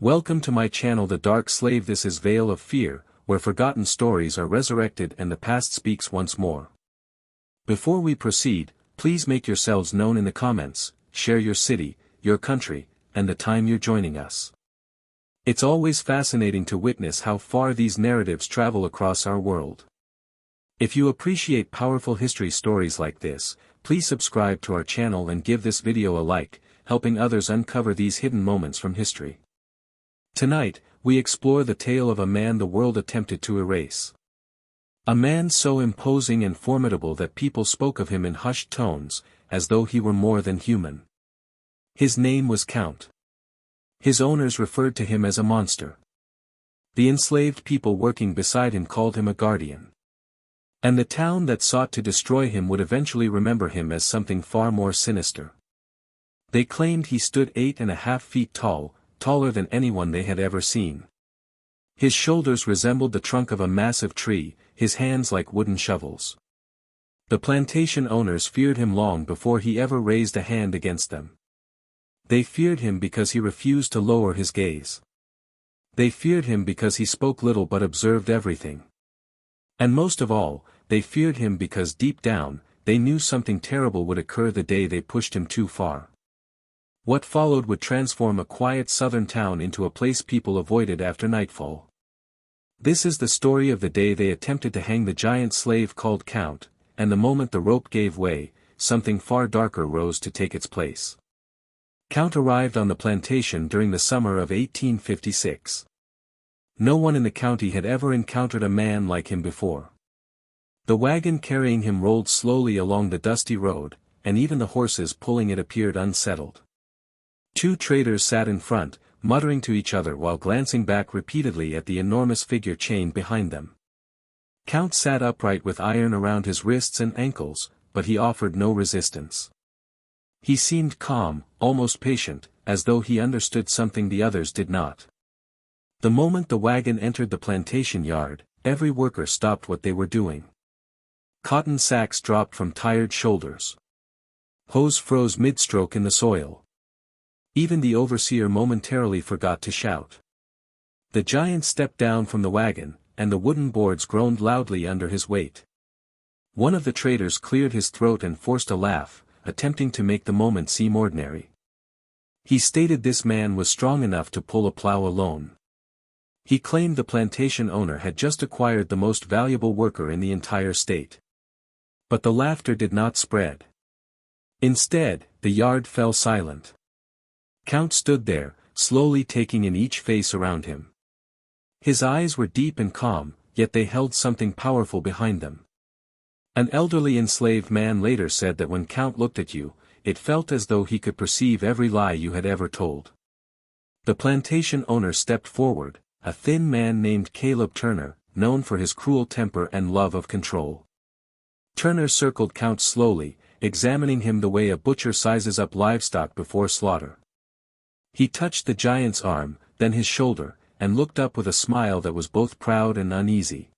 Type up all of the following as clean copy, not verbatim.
Welcome to my channel The Dark Slave. This is Veil of Fear, where forgotten stories are resurrected and the past speaks once more. Before we proceed, please make yourselves known in the comments, share your city, your country, and the time you're joining us. It's always fascinating to witness how far these narratives travel across our world. If you appreciate powerful history stories like this, please subscribe to our channel and give this video a like, helping others uncover these hidden moments from history. Tonight, we explore the tale of a man the world attempted to erase. A man so imposing and formidable that people spoke of him in hushed tones, as though he were more than human. His name was Count. His owners referred to him as a monster. The enslaved people working beside him called him a guardian. And the town that sought to destroy him would eventually remember him as something far more sinister. They claimed he stood 8.5 feet tall, taller than anyone they had ever seen. His shoulders resembled the trunk of a massive tree, his hands like wooden shovels. The plantation owners feared him long before he ever raised a hand against them. They feared him because he refused to lower his gaze. They feared him because he spoke little but observed everything. And most of all, they feared him because deep down, they knew something terrible would occur the day they pushed him too far. What followed would transform a quiet southern town into a place people avoided after nightfall. This is the story of the day they attempted to hang the giant slave called Count, and the moment the rope gave way, something far darker rose to take its place. Count arrived on the plantation during the summer of 1856. No one in the county had ever encountered a man like him before. The wagon carrying him rolled slowly along the dusty road, and even the horses pulling it appeared unsettled. Two traders sat in front, muttering to each other while glancing back repeatedly at the enormous figure chained behind them. Count sat upright with iron around his wrists and ankles, but he offered no resistance. He seemed calm, almost patient, as though he understood something the others did not. The moment the wagon entered the plantation yard, every worker stopped what they were doing. Cotton sacks dropped from tired shoulders. Hoes froze mid-stroke in the soil. Even the overseer momentarily forgot to shout. The giant stepped down from the wagon, and the wooden boards groaned loudly under his weight. One of the traders cleared his throat and forced a laugh, attempting to make the moment seem ordinary. He stated this man was strong enough to pull a plow alone. He claimed the plantation owner had just acquired the most valuable worker in the entire state. But the laughter did not spread. Instead, the yard fell silent. Count stood there, slowly taking in each face around him. His eyes were deep and calm, yet they held something powerful behind them. An elderly enslaved man later said that when Count looked at you, it felt as though he could perceive every lie you had ever told. The plantation owner stepped forward, a thin man named Caleb Turner, known for his cruel temper and love of control. Turner circled Count slowly, examining him the way a butcher sizes up livestock before slaughter. He touched the giant's arm, then his shoulder, and looked up with a smile that was both proud and uneasy.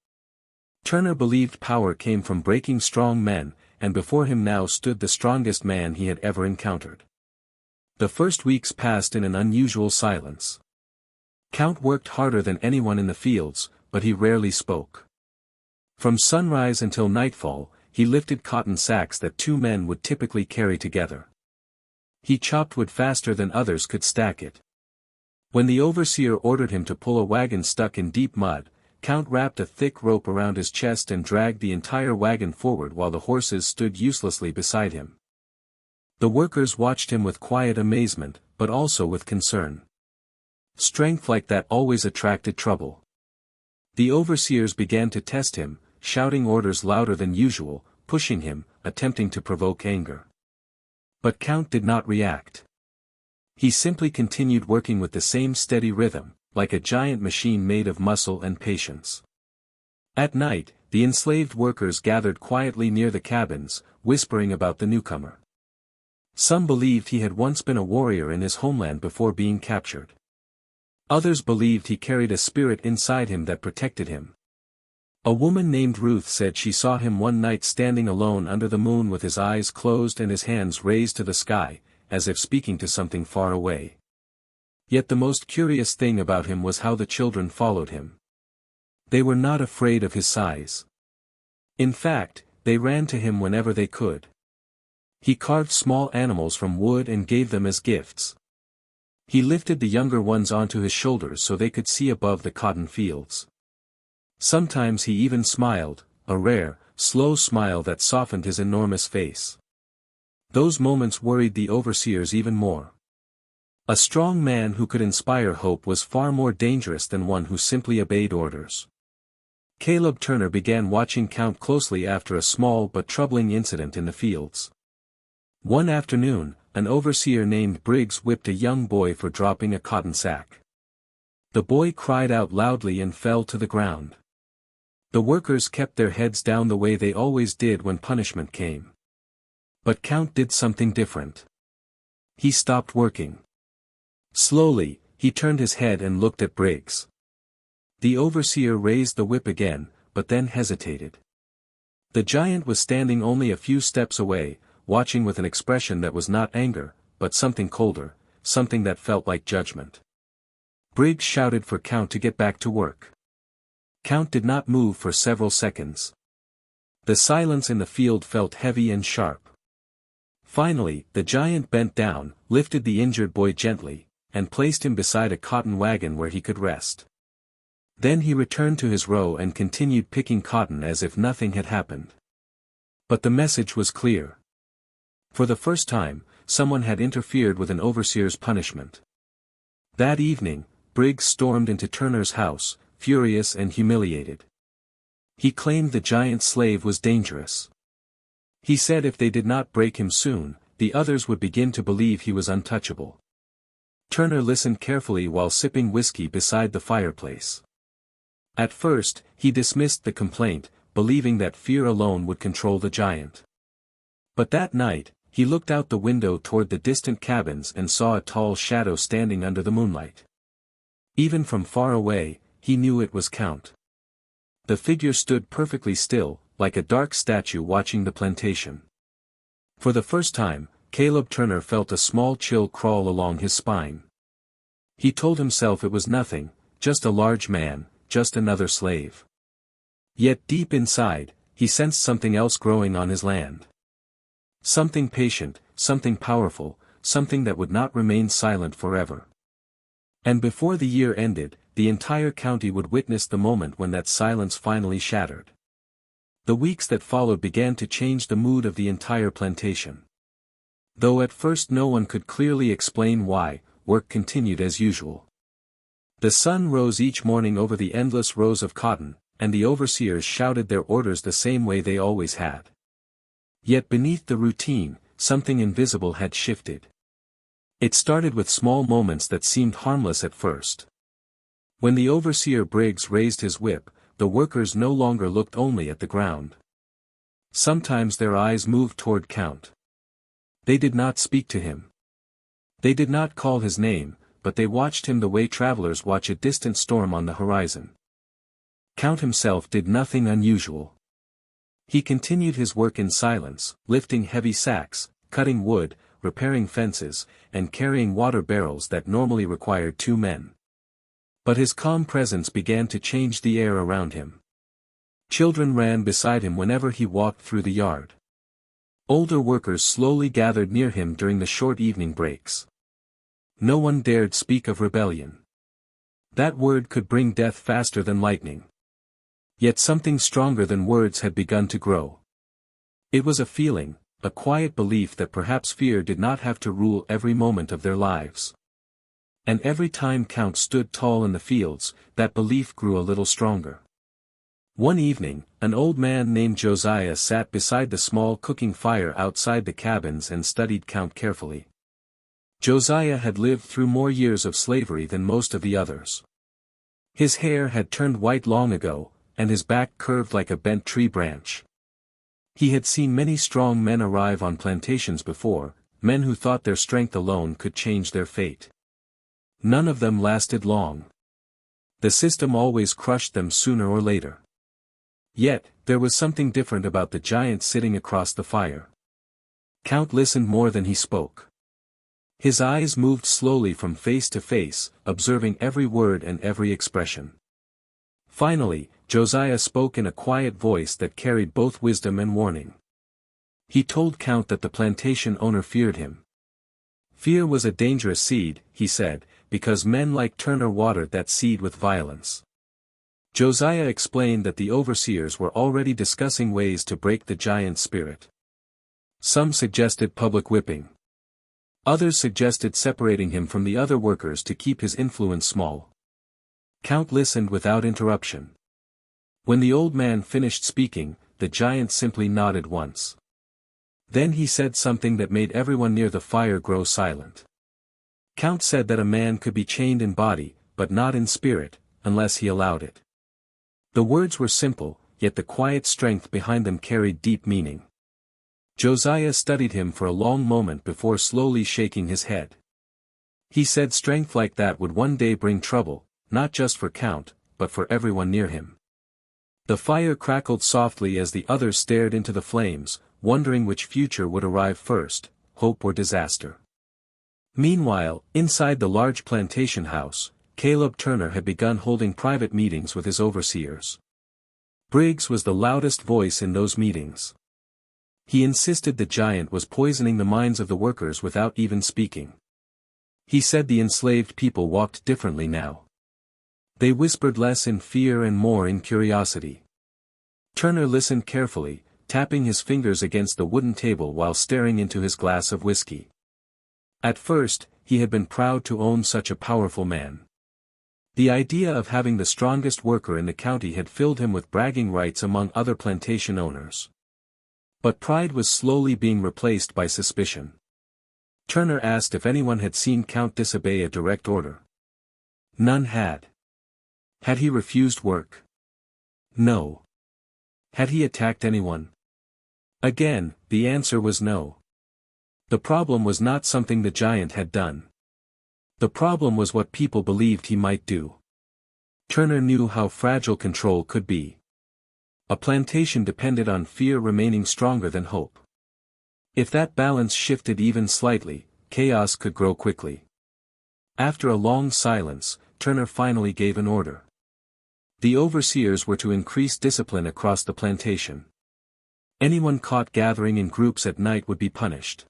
Turner believed power came from breaking strong men, and before him now stood the strongest man he had ever encountered. The first weeks passed in an unusual silence. Count worked harder than anyone in the fields, but he rarely spoke. From sunrise until nightfall, he lifted cotton sacks that two men would typically carry together. He chopped wood faster than others could stack it. When the overseer ordered him to pull a wagon stuck in deep mud, Count wrapped a thick rope around his chest and dragged the entire wagon forward while the horses stood uselessly beside him. The workers watched him with quiet amazement, but also with concern. Strength like that always attracted trouble. The overseers began to test him, shouting orders louder than usual, pushing him, attempting to provoke anger. But Count did not react. He simply continued working with the same steady rhythm, like a giant machine made of muscle and patience. At night, the enslaved workers gathered quietly near the cabins, whispering about the newcomer. Some believed he had once been a warrior in his homeland before being captured. Others believed he carried a spirit inside him that protected him. A woman named Ruth said she saw him one night standing alone under the moon with his eyes closed and his hands raised to the sky, as if speaking to something far away. Yet the most curious thing about him was how the children followed him. They were not afraid of his size. In fact, they ran to him whenever they could. He carved small animals from wood and gave them as gifts. He lifted the younger ones onto his shoulders so they could see above the cotton fields. Sometimes he even smiled, a rare, slow smile that softened his enormous face. Those moments worried the overseers even more. A strong man who could inspire hope was far more dangerous than one who simply obeyed orders. Caleb Turner began watching Count closely after a small but troubling incident in the fields. One afternoon, an overseer named Briggs whipped a young boy for dropping a cotton sack. The boy cried out loudly and fell to the ground. The workers kept their heads down the way they always did when punishment came. But Count did something different. He stopped working. Slowly, he turned his head and looked at Briggs. The overseer raised the whip again, but then hesitated. The giant was standing only a few steps away, watching with an expression that was not anger, but something colder, something that felt like judgment. Briggs shouted for Count to get back to work. Count did not move for several seconds. The silence in the field felt heavy and sharp. Finally, the giant bent down, lifted the injured boy gently, and placed him beside a cotton wagon where he could rest. Then he returned to his row and continued picking cotton as if nothing had happened. But the message was clear. For the first time, someone had interfered with an overseer's punishment. That evening, Briggs stormed into Turner's house, furious and humiliated. He claimed the giant slave was dangerous. He said if they did not break him soon, the others would begin to believe he was untouchable. Turner listened carefully while sipping whiskey beside the fireplace. At first, he dismissed the complaint, believing that fear alone would control the giant. But that night, he looked out the window toward the distant cabins and saw a tall shadow standing under the moonlight. Even from far away, he knew it was Count. The figure stood perfectly still, like a dark statue watching the plantation. For the first time, Caleb Turner felt a small chill crawl along his spine. He told himself it was nothing, just a large man, just another slave. Yet deep inside, he sensed something else growing on his land. Something patient, something powerful, something that would not remain silent forever. And before the year ended, the entire county would witness the moment when that silence finally shattered. The weeks that followed began to change the mood of the entire plantation. Though at first no one could clearly explain why, work continued as usual. The sun rose each morning over the endless rows of cotton, and the overseers shouted their orders the same way they always had. Yet beneath the routine, something invisible had shifted. It started with small moments that seemed harmless at first. When the overseer Briggs raised his whip, the workers no longer looked only at the ground. Sometimes their eyes moved toward Count. They did not speak to him. They did not call his name, but they watched him the way travelers watch a distant storm on the horizon. Count himself did nothing unusual. He continued his work in silence, lifting heavy sacks, cutting wood, repairing fences, and carrying water barrels that normally required 2 men. But his calm presence began to change the air around him. Children ran beside him whenever he walked through the yard. Older workers slowly gathered near him during the short evening breaks. No one dared speak of rebellion. That word could bring death faster than lightning. Yet something stronger than words had begun to grow. It was a feeling, a quiet belief that perhaps fear did not have to rule every moment of their lives. And every time Count stood tall in the fields, that belief grew a little stronger. One evening, an old man named Josiah sat beside the small cooking fire outside the cabins and studied Count carefully. Josiah had lived through more years of slavery than most of the others. His hair had turned white long ago, and his back curved like a bent tree branch. He had seen many strong men arrive on plantations before, men who thought their strength alone could change their fate. None of them lasted long. The system always crushed them sooner or later. Yet, there was something different about the giant sitting across the fire. Count listened more than he spoke. His eyes moved slowly from face to face, observing every word and every expression. Finally, Josiah spoke in a quiet voice that carried both wisdom and warning. He told Count that the plantation owner feared him. Fear was a dangerous seed, he said, because men like Turner watered that seed with violence. Josiah explained that the overseers were already discussing ways to break the giant's spirit. Some suggested public whipping. Others suggested separating him from the other workers to keep his influence small. Count listened without interruption. When the old man finished speaking, the giant simply nodded once. Then he said something that made everyone near the fire grow silent. Count said that a man could be chained in body, but not in spirit, unless he allowed it. The words were simple, yet the quiet strength behind them carried deep meaning. Josiah studied him for a long moment before slowly shaking his head. He said strength like that would one day bring trouble, not just for Count, but for everyone near him. The fire crackled softly as the others stared into the flames, wondering which future would arrive first, hope or disaster. Meanwhile, inside the large plantation house, Caleb Turner had begun holding private meetings with his overseers. Briggs was the loudest voice in those meetings. He insisted the giant was poisoning the minds of the workers without even speaking. He said the enslaved people walked differently now. They whispered less in fear and more in curiosity. Turner listened carefully, tapping his fingers against the wooden table while staring into his glass of whiskey. At first, he had been proud to own such a powerful man. The idea of having the strongest worker in the county had filled him with bragging rights among other plantation owners. But pride was slowly being replaced by suspicion. Turner asked if anyone had seen Count disobey a direct order. None had. Had he refused work? No. Had he attacked anyone? Again, the answer was no. The problem was not something the giant had done. The problem was what people believed he might do. Turner knew how fragile control could be. A plantation depended on fear remaining stronger than hope. If that balance shifted even slightly, chaos could grow quickly. After a long silence, Turner finally gave an order. The overseers were to increase discipline across the plantation. Anyone caught gathering in groups at night would be punished.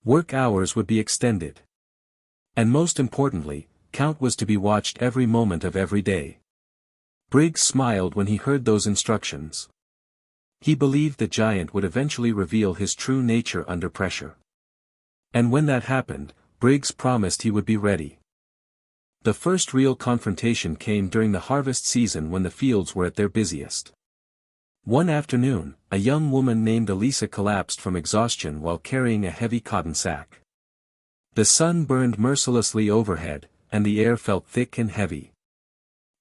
Work hours would be extended. And most importantly, Count was to be watched every moment of every day. Briggs smiled when he heard those instructions. He believed the giant would eventually reveal his true nature under pressure. And when that happened, Briggs promised he would be ready. The first real confrontation came during the harvest season when the fields were at their busiest. One afternoon, a young woman named Elisa collapsed from exhaustion while carrying a heavy cotton sack. The sun burned mercilessly overhead, and the air felt thick and heavy.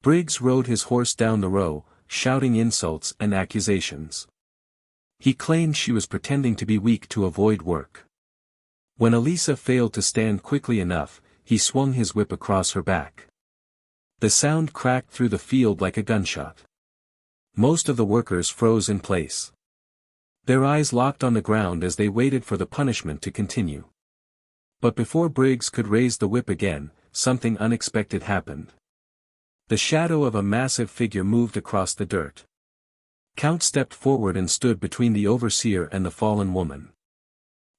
Briggs rode his horse down the row, shouting insults and accusations. He claimed she was pretending to be weak to avoid work. When Elisa failed to stand quickly enough, he swung his whip across her back. The sound cracked through the field like a gunshot. Most of the workers froze in place. Their eyes locked on the ground as they waited for the punishment to continue. But before Briggs could raise the whip again, something unexpected happened. The shadow of a massive figure moved across the dirt. Count stepped forward and stood between the overseer and the fallen woman.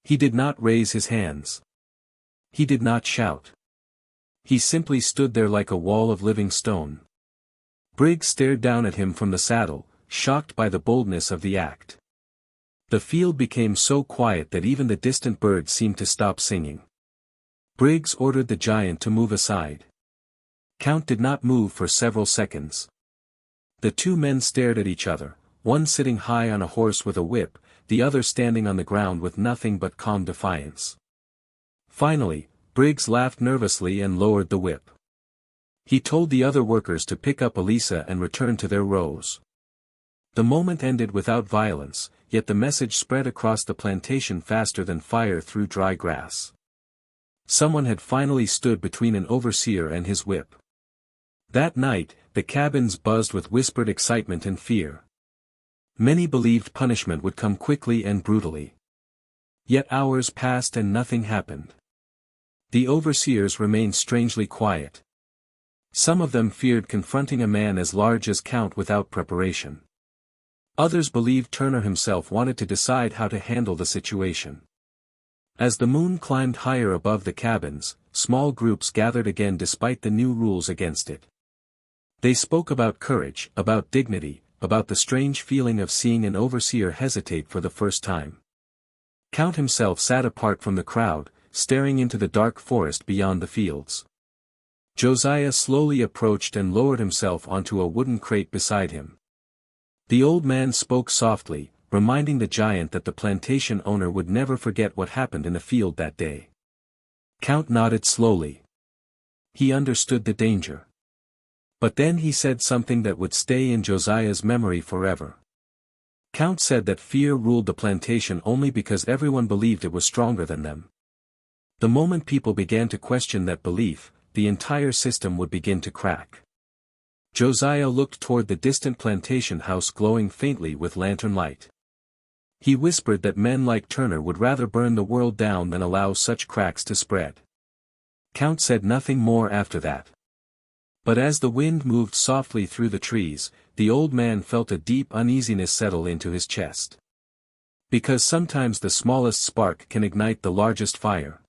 He did not raise his hands. He did not shout. He simply stood there like a wall of living stone. Briggs stared down at him from the saddle, shocked by the boldness of the act. The field became so quiet that even the distant birds seemed to stop singing. Briggs ordered the giant to move aside. Count did not move for several seconds. The two men stared at each other, one sitting high on a horse with a whip, the other standing on the ground with nothing but calm defiance. Finally, Briggs laughed nervously and lowered the whip. He told the other workers to pick up Elisa and return to their rows. The moment ended without violence, yet the message spread across the plantation faster than fire through dry grass. Someone had finally stood between an overseer and his whip. That night, the cabins buzzed with whispered excitement and fear. Many believed punishment would come quickly and brutally. Yet hours passed and nothing happened. The overseers remained strangely quiet. Some of them feared confronting a man as large as Count without preparation. Others believed Turner himself wanted to decide how to handle the situation. As the moon climbed higher above the cabins, small groups gathered again despite the new rules against it. They spoke about courage, about dignity, about the strange feeling of seeing an overseer hesitate for the first time. Count himself sat apart from the crowd, staring into the dark forest beyond the fields. Josiah slowly approached and lowered himself onto a wooden crate beside him. The old man spoke softly, reminding the giant that the plantation owner would never forget what happened in the field that day. Count nodded slowly. He understood the danger. But then he said something that would stay in Josiah's memory forever. Count said that fear ruled the plantation only because everyone believed it was stronger than them. The moment people began to question that belief, the entire system would begin to crack. Josiah looked toward the distant plantation house glowing faintly with lantern light. He whispered that men like Turner would rather burn the world down than allow such cracks to spread. Count said nothing more after that. But as the wind moved softly through the trees, the old man felt a deep uneasiness settle into his chest. Because sometimes the smallest spark can ignite the largest fire.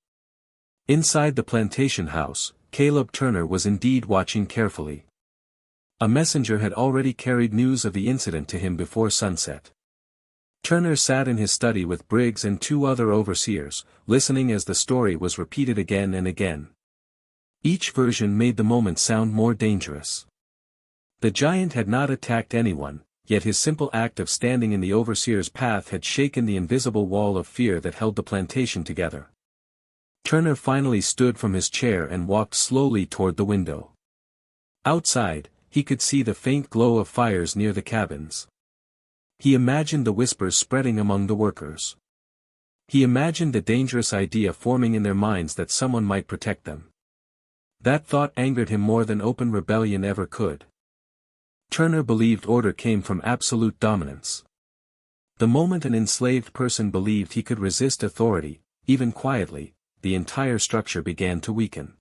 Inside the plantation house, Caleb Turner was indeed watching carefully. A messenger had already carried news of the incident to him before sunset. Turner sat in his study with Briggs and two other overseers, listening as the story was repeated again and again. Each version made the moment sound more dangerous. The giant had not attacked anyone, yet his simple act of standing in the overseer's path had shaken the invisible wall of fear that held the plantation together. Turner finally stood from his chair and walked slowly toward the window. Outside, he could see the faint glow of fires near the cabins. He imagined the whispers spreading among the workers. He imagined the dangerous idea forming in their minds that someone might protect them. That thought angered him more than open rebellion ever could. Turner believed order came from absolute dominance. The moment an enslaved person believed he could resist authority, even quietly, the entire structure began to weaken.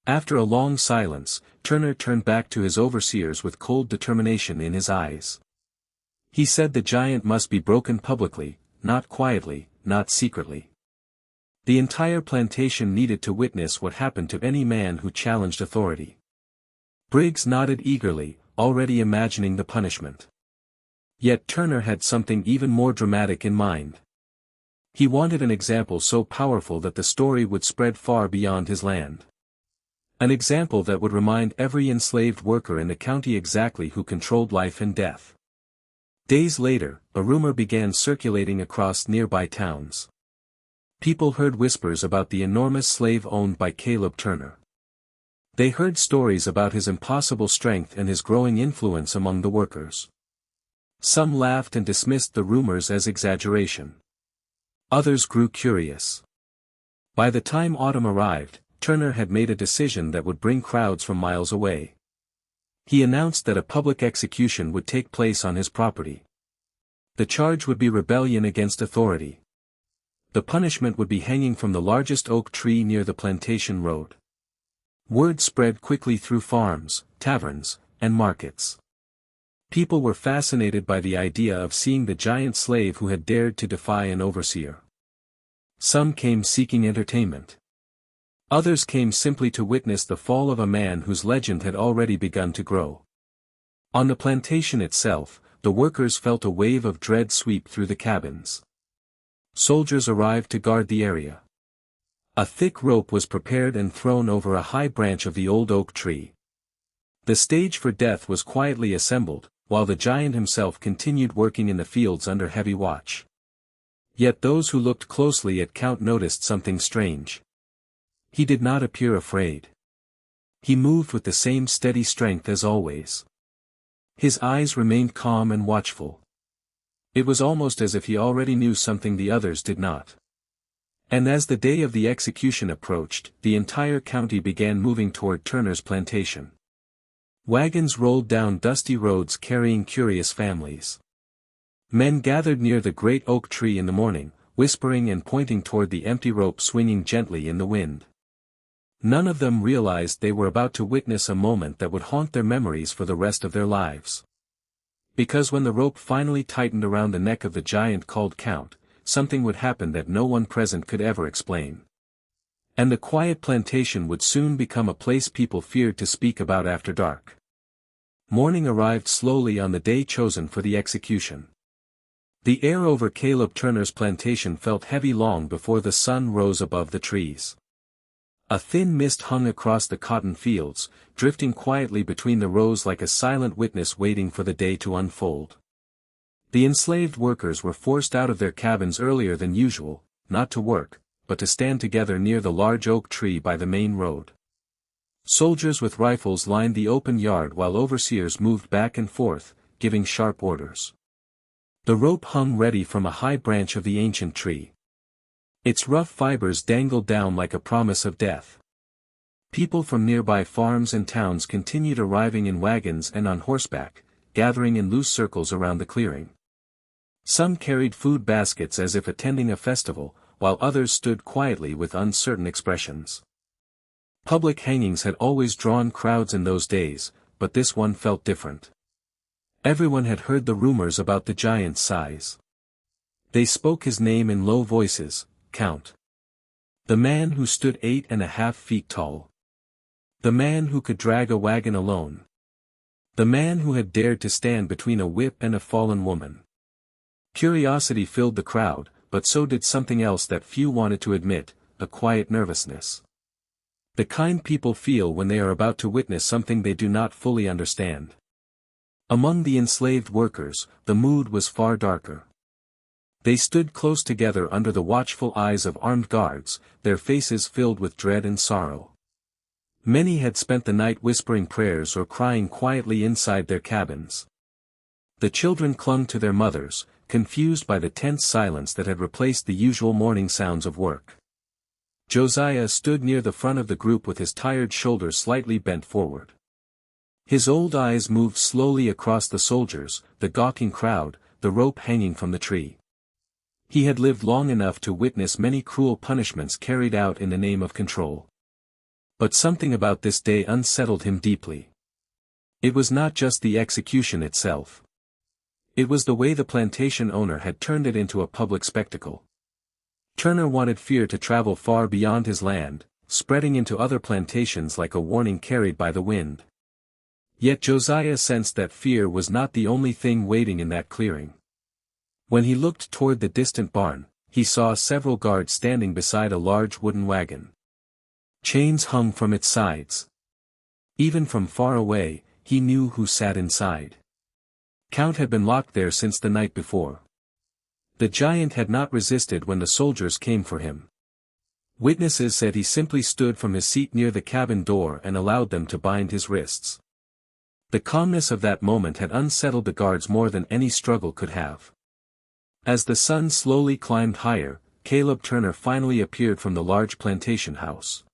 After a long silence, Turner turned back to his overseers with cold determination in his eyes. He said the giant must be broken publicly, not quietly, not secretly. The entire plantation needed to witness what happened to any man who challenged authority. Briggs nodded eagerly, already imagining the punishment. Yet Turner had something even more dramatic in mind. He wanted an example so powerful that the story would spread far beyond his land. An example that would remind every enslaved worker in the county exactly who controlled life and death. Days later, a rumor began circulating across nearby towns. People heard whispers about the enormous slave owned by Caleb Turner. They heard stories about his impossible strength and his growing influence among the workers. Some laughed and dismissed the rumors as exaggeration. Others grew curious. By the time autumn arrived, Turner had made a decision that would bring crowds from miles away. He announced that a public execution would take place on his property. The charge would be rebellion against authority. The punishment would be hanging from the largest oak tree near the plantation road. Word spread quickly through farms, taverns, and markets. People were fascinated by the idea of seeing the giant slave who had dared to defy an overseer. Some came seeking entertainment. Others came simply to witness the fall of a man whose legend had already begun to grow. On the plantation itself, the workers felt a wave of dread sweep through the cabins. Soldiers arrived to guard the area. A thick rope was prepared and thrown over a high branch of the old oak tree. The stage for death was quietly assembled, while the giant himself continued working in the fields under heavy watch. Yet those who looked closely at Count noticed something strange. He did not appear afraid. He moved with the same steady strength as always. His eyes remained calm and watchful. It was almost as if he already knew something the others did not. And as the day of the execution approached, the entire county began moving toward Turner's plantation. Wagons rolled down dusty roads carrying curious families. Men gathered near the great oak tree in the morning, whispering and pointing toward the empty rope swinging gently in the wind. None of them realized they were about to witness a moment that would haunt their memories for the rest of their lives. Because when the rope finally tightened around the neck of the giant called Count, something would happen that no one present could ever explain. And the quiet plantation would soon become a place people feared to speak about after dark. Morning arrived slowly on the day chosen for the execution. The air over Caleb Turner's plantation felt heavy long before the sun rose above the trees. A thin mist hung across the cotton fields, drifting quietly between the rows like a silent witness waiting for the day to unfold. The enslaved workers were forced out of their cabins earlier than usual, not to work, but to stand together near the large oak tree by the main road. Soldiers with rifles lined the open yard while overseers moved back and forth, giving sharp orders. The rope hung ready from a high branch of the ancient tree. Its rough fibers dangled down like a promise of death. People from nearby farms and towns continued arriving in wagons and on horseback, gathering in loose circles around the clearing. Some carried food baskets as if attending a festival, while others stood quietly with uncertain expressions. Public hangings had always drawn crowds in those days, but this one felt different. Everyone had heard the rumors about the giant's size. They spoke his name in low voices, Count. The man who stood 8.5 feet tall. The man who could drag a wagon alone. The man who had dared to stand between a whip and a fallen woman. Curiosity filled the crowd, but so did something else that few wanted to admit, a quiet nervousness. The kind people feel when they are about to witness something they do not fully understand. Among the enslaved workers, the mood was far darker. They stood close together under the watchful eyes of armed guards, their faces filled with dread and sorrow. Many had spent the night whispering prayers or crying quietly inside their cabins. The children clung to their mothers, confused by the tense silence that had replaced the usual morning sounds of work. Josiah stood near the front of the group with his tired shoulders slightly bent forward. His old eyes moved slowly across the soldiers, the gawking crowd, the rope hanging from the tree. He had lived long enough to witness many cruel punishments carried out in the name of control. But something about this day unsettled him deeply. It was not just the execution itself. It was the way the plantation owner had turned it into a public spectacle. Turner wanted fear to travel far beyond his land, spreading into other plantations like a warning carried by the wind. Yet Josiah sensed that fear was not the only thing waiting in that clearing. When he looked toward the distant barn, he saw several guards standing beside a large wooden wagon. Chains hung from its sides. Even from far away, he knew who sat inside. Count had been locked there since the night before. The giant had not resisted when the soldiers came for him. Witnesses said he simply stood from his seat near the cabin door and allowed them to bind his wrists. The calmness of that moment had unsettled the guards more than any struggle could have. As the sun slowly climbed higher, Caleb Turner finally appeared from the large plantation house.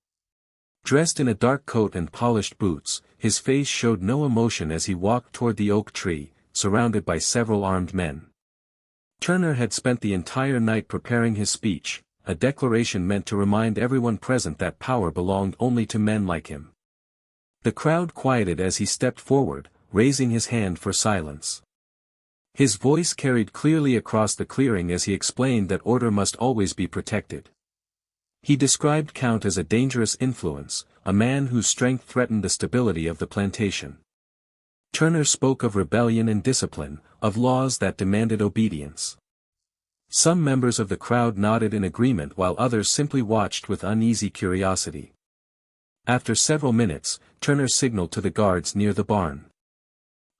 Dressed in a dark coat and polished boots, his face showed no emotion as he walked toward the oak tree, surrounded by several armed men. Turner had spent the entire night preparing his speech, a declaration meant to remind everyone present that power belonged only to men like him. The crowd quieted as he stepped forward, raising his hand for silence. His voice carried clearly across the clearing as he explained that order must always be protected. He described Count as a dangerous influence, a man whose strength threatened the stability of the plantation. Turner spoke of rebellion and discipline, of laws that demanded obedience. Some members of the crowd nodded in agreement while others simply watched with uneasy curiosity. After several minutes, Turner signaled to the guards near the barn.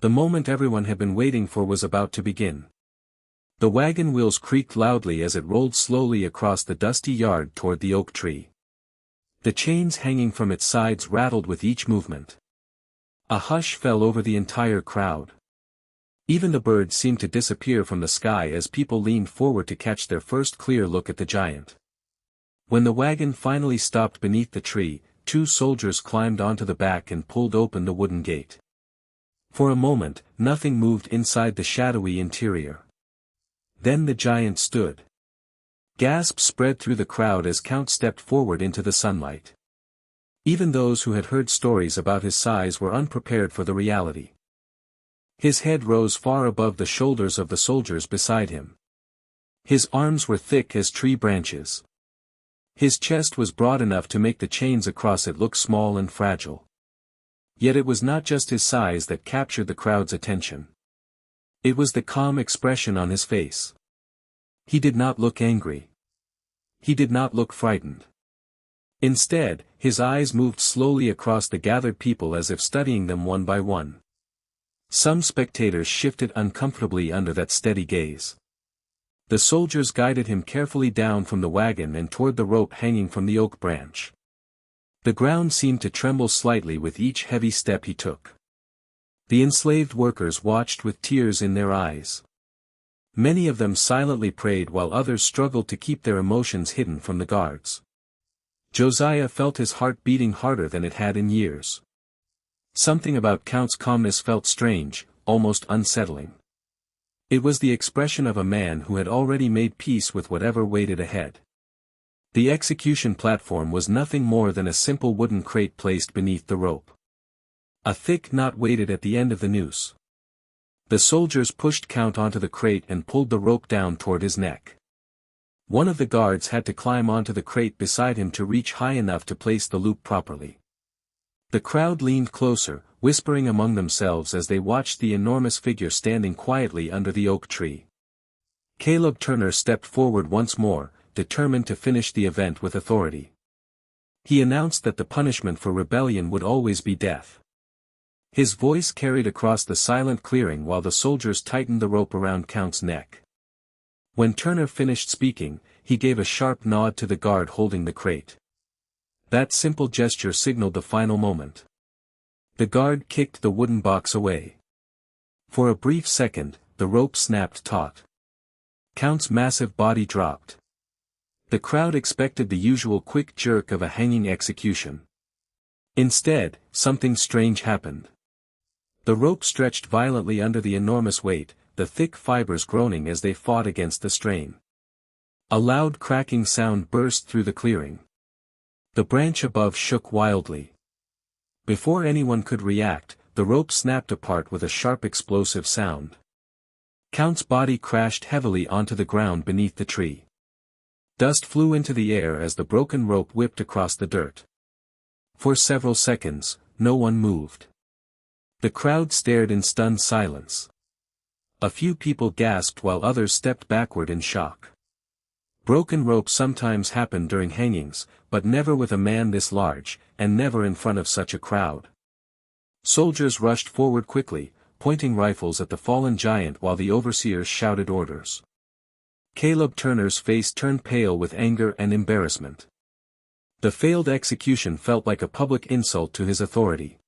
The moment everyone had been waiting for was about to begin. The wagon wheels creaked loudly as it rolled slowly across the dusty yard toward the oak tree. The chains hanging from its sides rattled with each movement. A hush fell over the entire crowd. Even the birds seemed to disappear from the sky as people leaned forward to catch their first clear look at the giant. When the wagon finally stopped beneath the tree, 2 soldiers climbed onto the back and pulled open the wooden gate. For a moment, nothing moved inside the shadowy interior. Then the giant stood. Gasps spread through the crowd as Count stepped forward into the sunlight. Even those who had heard stories about his size were unprepared for the reality. His head rose far above the shoulders of the soldiers beside him. His arms were thick as tree branches. His chest was broad enough to make the chains across it look small and fragile. Yet it was not just his size that captured the crowd's attention. It was the calm expression on his face. He did not look angry. He did not look frightened. Instead, his eyes moved slowly across the gathered people as if studying them one by one. Some spectators shifted uncomfortably under that steady gaze. The soldiers guided him carefully down from the wagon and toward the rope hanging from the oak branch. The ground seemed to tremble slightly with each heavy step he took. The enslaved workers watched with tears in their eyes. Many of them silently prayed while others struggled to keep their emotions hidden from the guards. Josiah felt his heart beating harder than it had in years. Something about Count's calmness felt strange, almost unsettling. It was the expression of a man who had already made peace with whatever waited ahead. The execution platform was nothing more than a simple wooden crate placed beneath the rope. A thick knot waited at the end of the noose. The soldiers pushed Count onto the crate and pulled the rope down toward his neck. One of the guards had to climb onto the crate beside him to reach high enough to place the loop properly. The crowd leaned closer, whispering among themselves as they watched the enormous figure standing quietly under the oak tree. Caleb Turner stepped forward once more, determined to finish the event with authority. He announced that the punishment for rebellion would always be death. His voice carried across the silent clearing while the soldiers tightened the rope around Count's neck. When Turner finished speaking, he gave a sharp nod to the guard holding the crate. That simple gesture signaled the final moment. The guard kicked the wooden box away. For a brief second, the rope snapped taut. Count's massive body dropped. The crowd expected the usual quick jerk of a hanging execution. Instead, something strange happened. The rope stretched violently under the enormous weight, the thick fibers groaning as they fought against the strain. A loud cracking sound burst through the clearing. The branch above shook wildly. Before anyone could react, the rope snapped apart with a sharp explosive sound. Count's body crashed heavily onto the ground beneath the tree. Dust flew into the air as the broken rope whipped across the dirt. For several seconds, no one moved. The crowd stared in stunned silence. A few people gasped while others stepped backward in shock. Broken rope sometimes happened during hangings, but never with a man this large, and never in front of such a crowd. Soldiers rushed forward quickly, pointing rifles at the fallen giant while the overseers shouted orders. Caleb Turner's face turned pale with anger and embarrassment. The failed execution felt like a public insult to his authority.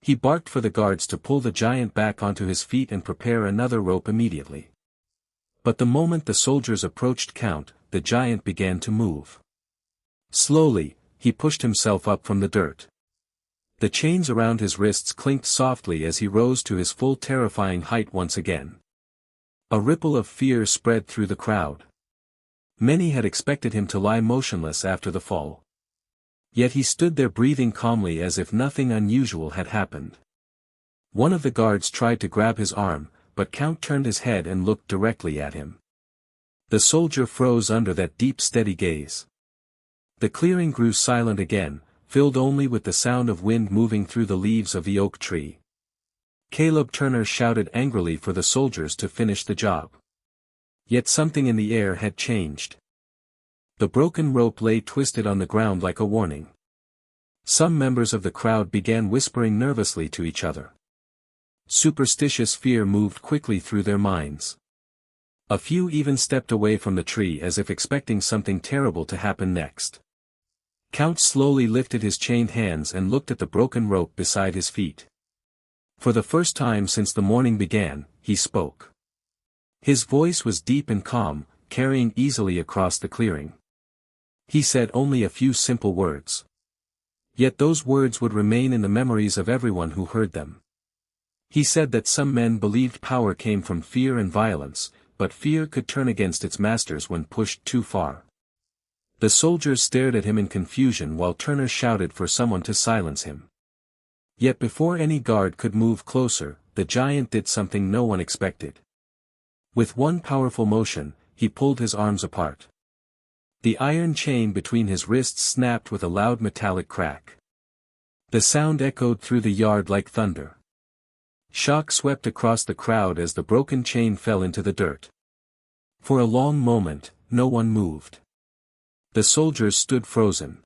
He barked for the guards to pull the giant back onto his feet and prepare another rope immediately. But the moment the soldiers approached Count, the giant began to move. Slowly, he pushed himself up from the dirt. The chains around his wrists clinked softly as he rose to his full terrifying height once again. A ripple of fear spread through the crowd. Many had expected him to lie motionless after the fall. Yet he stood there breathing calmly as if nothing unusual had happened. One of the guards tried to grab his arm, but Count turned his head and looked directly at him. The soldier froze under that deep steady gaze. The clearing grew silent again, filled only with the sound of wind moving through the leaves of the oak tree. Caleb Turner shouted angrily for the soldiers to finish the job. Yet something in the air had changed. The broken rope lay twisted on the ground like a warning. Some members of the crowd began whispering nervously to each other. Superstitious fear moved quickly through their minds. A few even stepped away from the tree as if expecting something terrible to happen next. Count slowly lifted his chained hands and looked at the broken rope beside his feet. For the first time since the morning began, he spoke. His voice was deep and calm, carrying easily across the clearing. He said only a few simple words. Yet those words would remain in the memories of everyone who heard them. He said that some men believed power came from fear and violence, but fear could turn against its masters when pushed too far. The soldiers stared at him in confusion while Turner shouted for someone to silence him. Yet before any guard could move closer, the giant did something no one expected. With one powerful motion, he pulled his arms apart. The iron chain between his wrists snapped with a loud metallic crack. The sound echoed through the yard like thunder. Shock swept across the crowd as the broken chain fell into the dirt. For a long moment, no one moved. The soldiers stood frozen.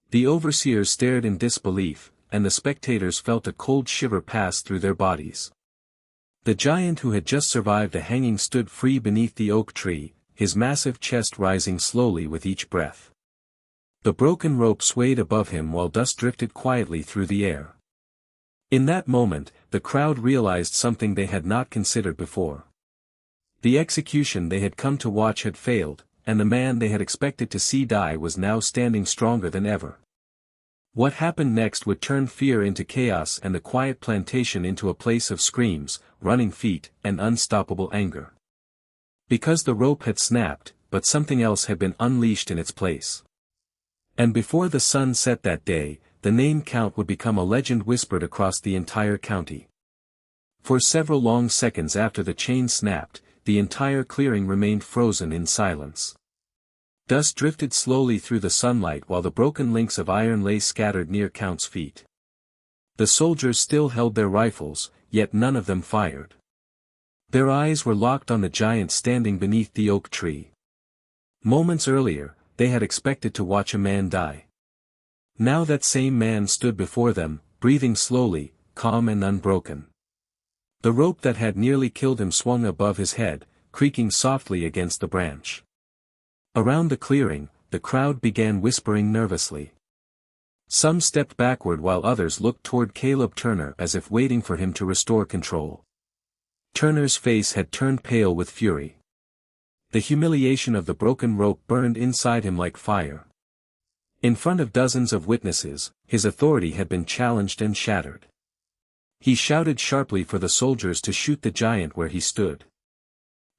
The overseers stared in disbelief, and the spectators felt a cold shiver pass through their bodies. The giant who had just survived a hanging stood free beneath the oak tree, his massive chest rising slowly with each breath. The broken rope swayed above him while dust drifted quietly through the air. In that moment, the crowd realized something they had not considered before. The execution they had come to watch had failed, and the man they had expected to see die was now standing stronger than ever. What happened next would turn fear into chaos and the quiet plantation into a place of screams, running feet, and unstoppable anger. Because the rope had snapped, but something else had been unleashed in its place. And before the sun set that day, the name Count would become a legend whispered across the entire county. For several long seconds after the chain snapped, the entire clearing remained frozen in silence. Dust drifted slowly through the sunlight while the broken links of iron lay scattered near Count's feet. The soldiers still held their rifles, yet none of them fired. Their eyes were locked on the giant standing beneath the oak tree. Moments earlier, they had expected to watch a man die. Now that same man stood before them, breathing slowly, calm and unbroken. The rope that had nearly killed him swung above his head, creaking softly against the branch. Around the clearing, the crowd began whispering nervously. Some stepped backward while others looked toward Caleb Turner as if waiting for him to restore control. Turner's face had turned pale with fury. The humiliation of the broken rope burned inside him like fire. In front of dozens of witnesses, his authority had been challenged and shattered. He shouted sharply for the soldiers to shoot the giant where he stood.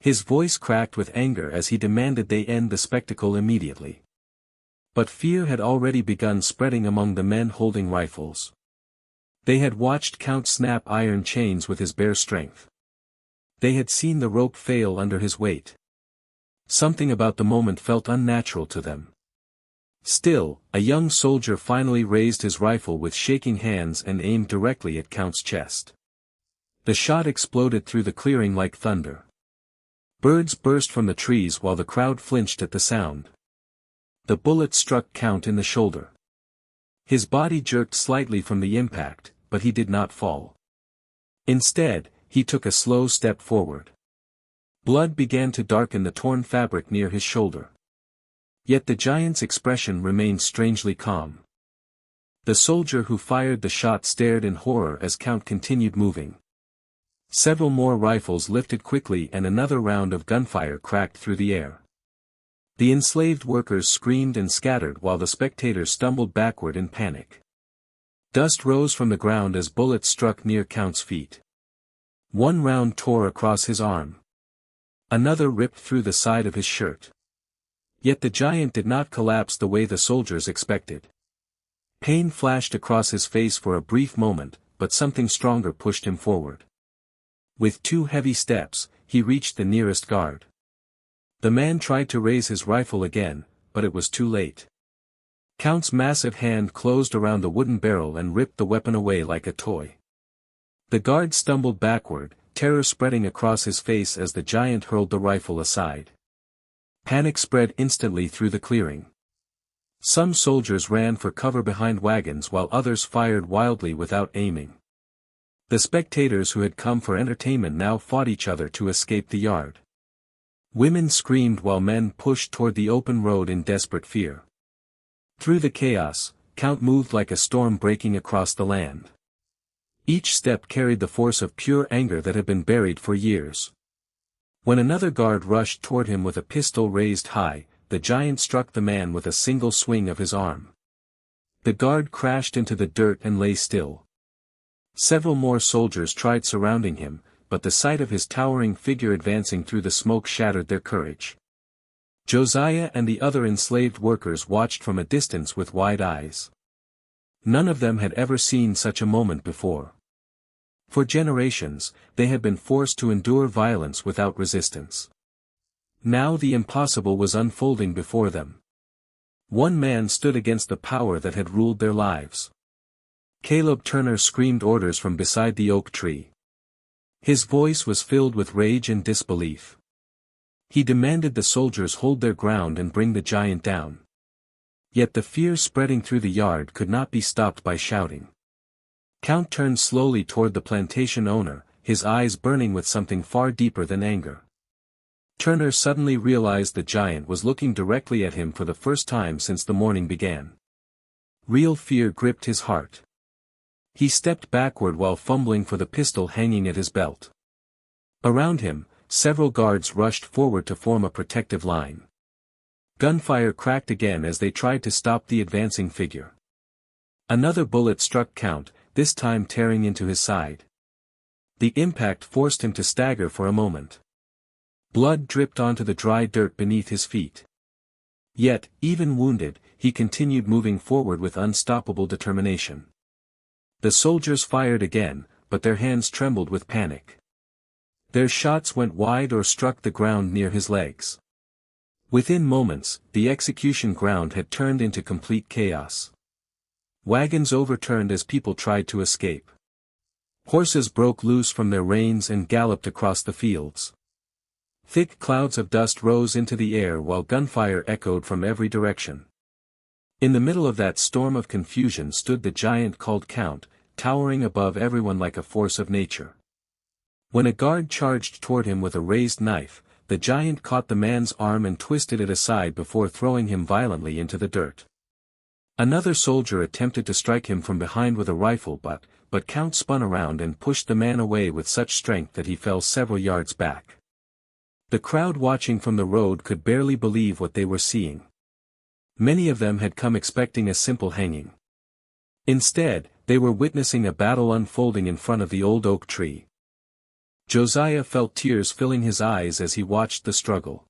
His voice cracked with anger as he demanded they end the spectacle immediately. But fear had already begun spreading among the men holding rifles. They had watched Count snap iron chains with his bare strength. They had seen the rope fail under his weight. Something about the moment felt unnatural to them. Still, a young soldier finally raised his rifle with shaking hands and aimed directly at Count's chest. The shot exploded through the clearing like thunder. Birds burst from the trees while the crowd flinched at the sound. The bullet struck Count in the shoulder. His body jerked slightly from the impact, but he did not fall. Instead, he took a slow step forward. Blood began to darken the torn fabric near his shoulder. Yet the giant's expression remained strangely calm. The soldier who fired the shot stared in horror as Count continued moving. Several more rifles lifted quickly and another round of gunfire cracked through the air. The enslaved workers screamed and scattered while the spectators stumbled backward in panic. Dust rose from the ground as bullets struck near Count's feet. One round tore across his arm. Another ripped through the side of his shirt. Yet the giant did not collapse the way the soldiers expected. Pain flashed across his face for a brief moment, but something stronger pushed him forward. With 2 heavy steps, he reached the nearest guard. The man tried to raise his rifle again, but it was too late. Count's massive hand closed around the wooden barrel and ripped the weapon away like a toy. The guard stumbled backward, terror spreading across his face as the giant hurled the rifle aside. Panic spread instantly through the clearing. Some soldiers ran for cover behind wagons while others fired wildly without aiming. The spectators who had come for entertainment now fought each other to escape the yard. Women screamed while men pushed toward the open road in desperate fear. Through the chaos, Count moved like a storm breaking across the land. Each step carried the force of pure anger that had been buried for years. When another guard rushed toward him with a pistol raised high, the giant struck the man with a single swing of his arm. The guard crashed into the dirt and lay still. Several more soldiers tried surrounding him, but the sight of his towering figure advancing through the smoke shattered their courage. Josiah and the other enslaved workers watched from a distance with wide eyes. None of them had ever seen such a moment before. For generations, they had been forced to endure violence without resistance. Now the impossible was unfolding before them. One man stood against the power that had ruled their lives. Caleb Turner screamed orders from beside the oak tree. His voice was filled with rage and disbelief. He demanded the soldiers hold their ground and bring the giant down. Yet the fear spreading through the yard could not be stopped by shouting. Count turned slowly toward the plantation owner, his eyes burning with something far deeper than anger. Turner suddenly realized the giant was looking directly at him for the first time since the morning began. Real fear gripped his heart. He stepped backward while fumbling for the pistol hanging at his belt. Around him, several guards rushed forward to form a protective line. Gunfire cracked again as they tried to stop the advancing figure. Another bullet struck Count, this time tearing into his side. The impact forced him to stagger for a moment. Blood dripped onto the dry dirt beneath his feet. Yet, even wounded, he continued moving forward with unstoppable determination. The soldiers fired again, but their hands trembled with panic. Their shots went wide or struck the ground near his legs. Within moments, the execution ground had turned into complete chaos. Wagons overturned as people tried to escape. Horses broke loose from their reins and galloped across the fields. Thick clouds of dust rose into the air while gunfire echoed from every direction. In the middle of that storm of confusion stood the giant called Count, towering above everyone like a force of nature. When a guard charged toward him with a raised knife, the giant caught the man's arm and twisted it aside before throwing him violently into the dirt. Another soldier attempted to strike him from behind with a rifle but Count spun around and pushed the man away with such strength that he fell several yards back. The crowd watching from the road could barely believe what they were seeing. Many of them had come expecting a simple hanging. Instead, they were witnessing a battle unfolding in front of the old oak tree. Josiah felt tears filling his eyes as he watched the struggle.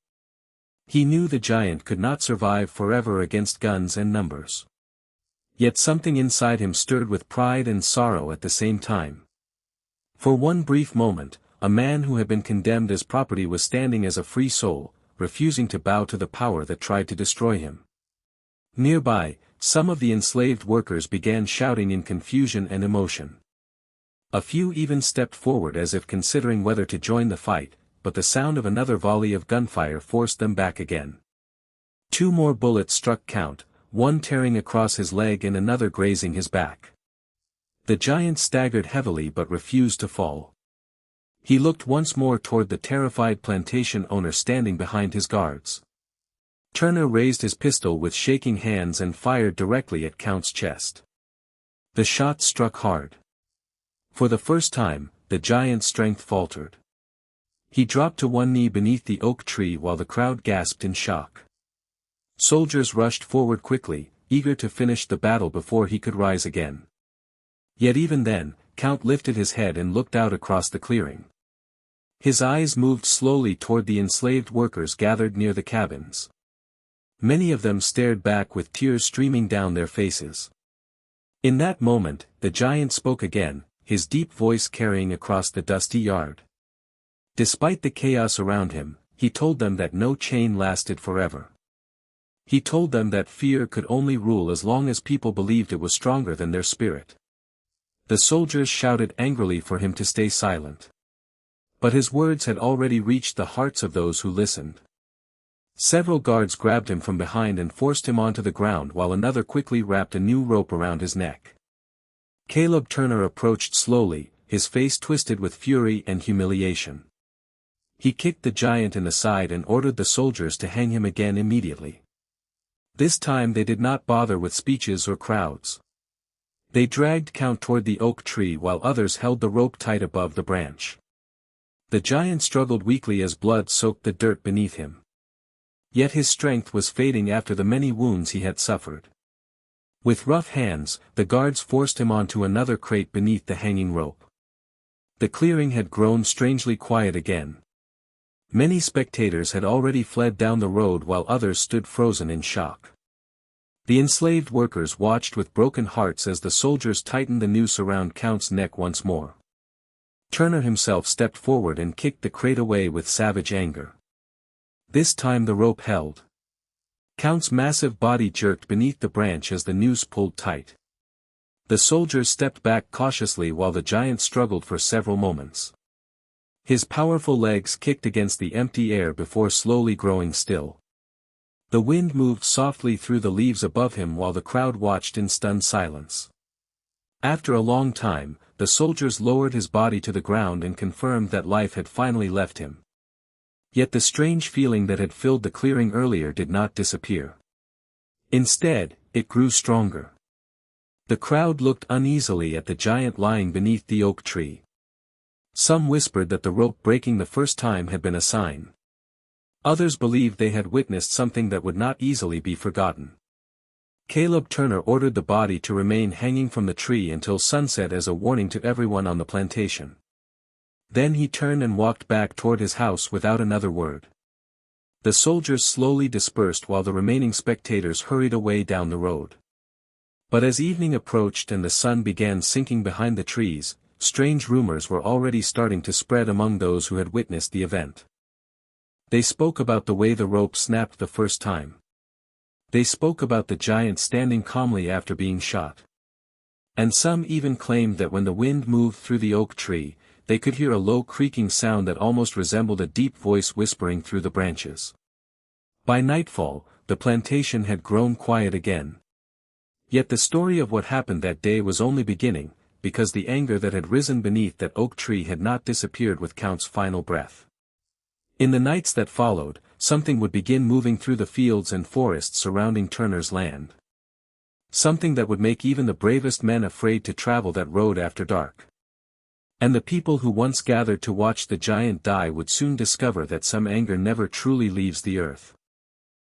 He knew the giant could not survive forever against guns and numbers. Yet something inside him stirred with pride and sorrow at the same time. For one brief moment, a man who had been condemned as property was standing as a free soul, refusing to bow to the power that tried to destroy him. Nearby, some of the enslaved workers began shouting in confusion and emotion. A few even stepped forward as if considering whether to join the fight, but the sound of another volley of gunfire forced them back again. 2 more bullets struck Count, one tearing across his leg and another grazing his back. The giant staggered heavily but refused to fall. He looked once more toward the terrified plantation owner standing behind his guards. Turner raised his pistol with shaking hands and fired directly at Count's chest. The shot struck hard. For the first time, the giant's strength faltered. He dropped to one knee beneath the oak tree while the crowd gasped in shock. Soldiers rushed forward quickly, eager to finish the battle before he could rise again. Yet even then, Count lifted his head and looked out across the clearing. His eyes moved slowly toward the enslaved workers gathered near the cabins. Many of them stared back with tears streaming down their faces. In that moment, the giant spoke again, his deep voice carrying across the dusty yard. Despite the chaos around him, he told them that no chain lasted forever. He told them that fear could only rule as long as people believed it was stronger than their spirit. The soldiers shouted angrily for him to stay silent. But his words had already reached the hearts of those who listened. Several guards grabbed him from behind and forced him onto the ground while another quickly wrapped a new rope around his neck. Caleb Turner approached slowly, his face twisted with fury and humiliation. He kicked the giant in the side and ordered the soldiers to hang him again immediately. This time they did not bother with speeches or crowds. They dragged Count toward the oak tree while others held the rope tight above the branch. The giant struggled weakly as blood soaked the dirt beneath him. Yet his strength was fading after the many wounds he had suffered. With rough hands, the guards forced him onto another crate beneath the hanging rope. The clearing had grown strangely quiet again. Many spectators had already fled down the road while others stood frozen in shock. The enslaved workers watched with broken hearts as the soldiers tightened the noose around Count's neck once more. Turner himself stepped forward and kicked the crate away with savage anger. This time the rope held. Count's massive body jerked beneath the branch as the noose pulled tight. The soldiers stepped back cautiously while the giant struggled for several moments. His powerful legs kicked against the empty air before slowly growing still. The wind moved softly through the leaves above him while the crowd watched in stunned silence. After a long time, the soldiers lowered his body to the ground and confirmed that life had finally left him. Yet the strange feeling that had filled the clearing earlier did not disappear. Instead, it grew stronger. The crowd looked uneasily at the giant lying beneath the oak tree. Some whispered that the rope breaking the first time had been a sign. Others believed they had witnessed something that would not easily be forgotten. Caleb Turner ordered the body to remain hanging from the tree until sunset as a warning to everyone on the plantation. Then he turned and walked back toward his house without another word. The soldiers slowly dispersed while the remaining spectators hurried away down the road. But as evening approached and the sun began sinking behind the trees, strange rumors were already starting to spread among those who had witnessed the event. They spoke about the way the rope snapped the first time. They spoke about the giant standing calmly after being shot. And some even claimed that when the wind moved through the oak tree, they could hear a low creaking sound that almost resembled a deep voice whispering through the branches. By nightfall, the plantation had grown quiet again. Yet the story of what happened that day was only beginning, because the anger that had risen beneath that oak tree had not disappeared with Count's final breath. In the nights that followed, something would begin moving through the fields and forests surrounding Turner's land. Something that would make even the bravest men afraid to travel that road after dark. And the people who once gathered to watch the giant die would soon discover that some anger never truly leaves the earth.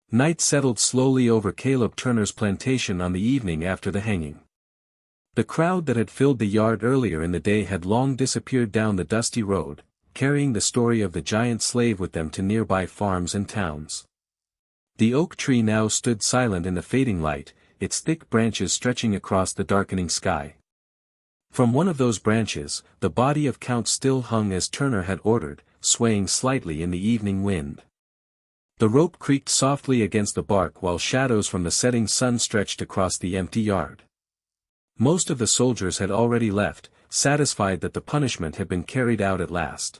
Night settled slowly over Caleb Turner's plantation on the evening after the hanging. The crowd that had filled the yard earlier in the day had long disappeared down the dusty road, carrying the story of the giant slave with them to nearby farms and towns. The oak tree now stood silent in the fading light, its thick branches stretching across the darkening sky. From one of those branches, the body of Count still hung as Turner had ordered, swaying slightly in the evening wind. The rope creaked softly against the bark while shadows from the setting sun stretched across the empty yard. Most of the soldiers had already left, satisfied that the punishment had been carried out at last.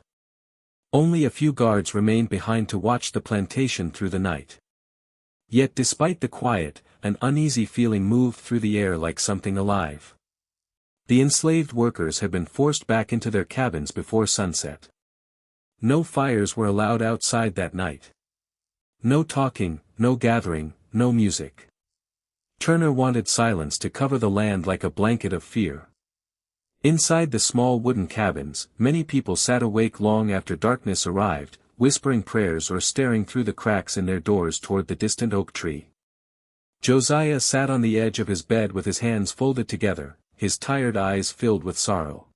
Only a few guards remained behind to watch the plantation through the night. Yet despite the quiet, an uneasy feeling moved through the air like something alive. The enslaved workers had been forced back into their cabins before sunset. No fires were allowed outside that night. No talking, no gathering, no music. Turner wanted silence to cover the land like a blanket of fear. Inside the small wooden cabins, many people sat awake long after darkness arrived, whispering prayers or staring through the cracks in their doors toward the distant oak tree. Josiah sat on the edge of his bed with his hands folded together, his tired eyes filled with sorrow.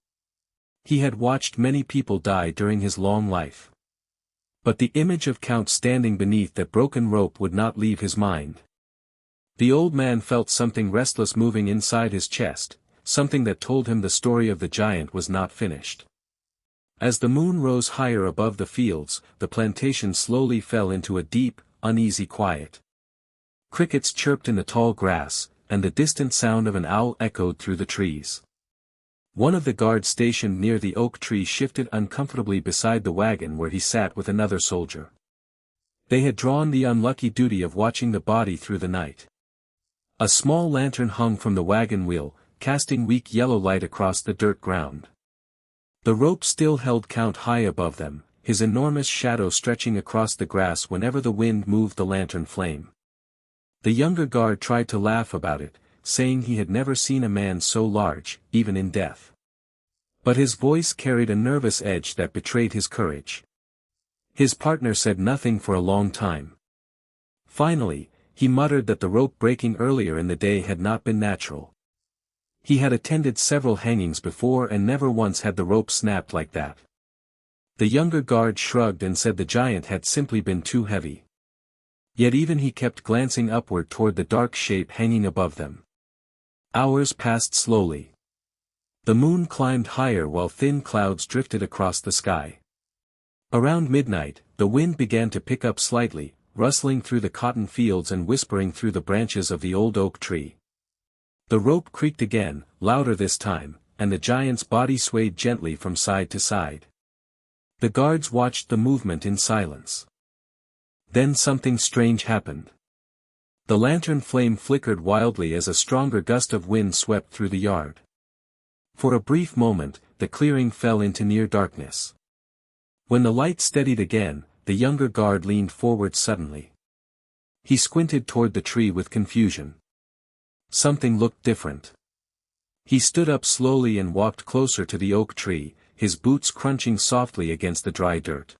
He had watched many people die during his long life. But the image of Count standing beneath that broken rope would not leave his mind. The old man felt something restless moving inside his chest, something that told him the story of the giant was not finished. As the moon rose higher above the fields, the plantation slowly fell into a deep, uneasy quiet. Crickets chirped in the tall grass, and the distant sound of an owl echoed through the trees. One of the guards stationed near the oak tree shifted uncomfortably beside the wagon where he sat with another soldier. They had drawn the unlucky duty of watching the body through the night. A small lantern hung from the wagon wheel, casting weak yellow light across the dirt ground. The rope still held Count high above them, his enormous shadow stretching across the grass whenever the wind moved the lantern flame. The younger guard tried to laugh about it, saying he had never seen a man so large, even in death. But his voice carried a nervous edge that betrayed his courage. His partner said nothing for a long time. Finally, he muttered that the rope breaking earlier in the day had not been natural. He had attended several hangings before and never once had the rope snapped like that. The younger guard shrugged and said the giant had simply been too heavy. Yet even he kept glancing upward toward the dark shape hanging above them. Hours passed slowly. The moon climbed higher while thin clouds drifted across the sky. Around midnight, the wind began to pick up slightly, rustling through the cotton fields and whispering through the branches of the old oak tree. The rope creaked again, louder this time, and the giant's body swayed gently from side to side. The guards watched the movement in silence. Then something strange happened. The lantern flame flickered wildly as a stronger gust of wind swept through the yard. For a brief moment, the clearing fell into near darkness. When the light steadied again, the younger guard leaned forward suddenly. He squinted toward the tree with confusion. Something looked different. He stood up slowly and walked closer to the oak tree, his boots crunching softly against the dry dirt.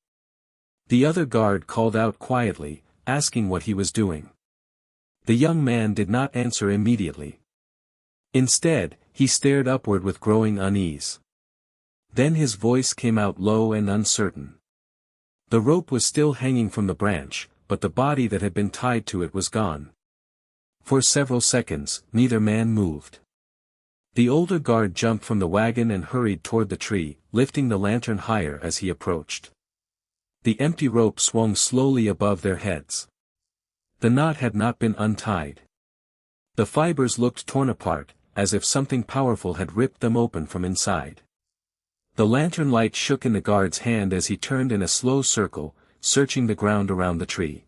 The other guard called out quietly, asking what he was doing. The young man did not answer immediately. Instead, he stared upward with growing unease. Then his voice came out low and uncertain. The rope was still hanging from the branch, but the body that had been tied to it was gone. For several seconds, neither man moved. The older guard jumped from the wagon and hurried toward the tree, lifting the lantern higher as he approached. The empty rope swung slowly above their heads. The knot had not been untied. The fibers looked torn apart, as if something powerful had ripped them open from inside. The lantern light shook in the guard's hand as he turned in a slow circle, searching the ground around the tree.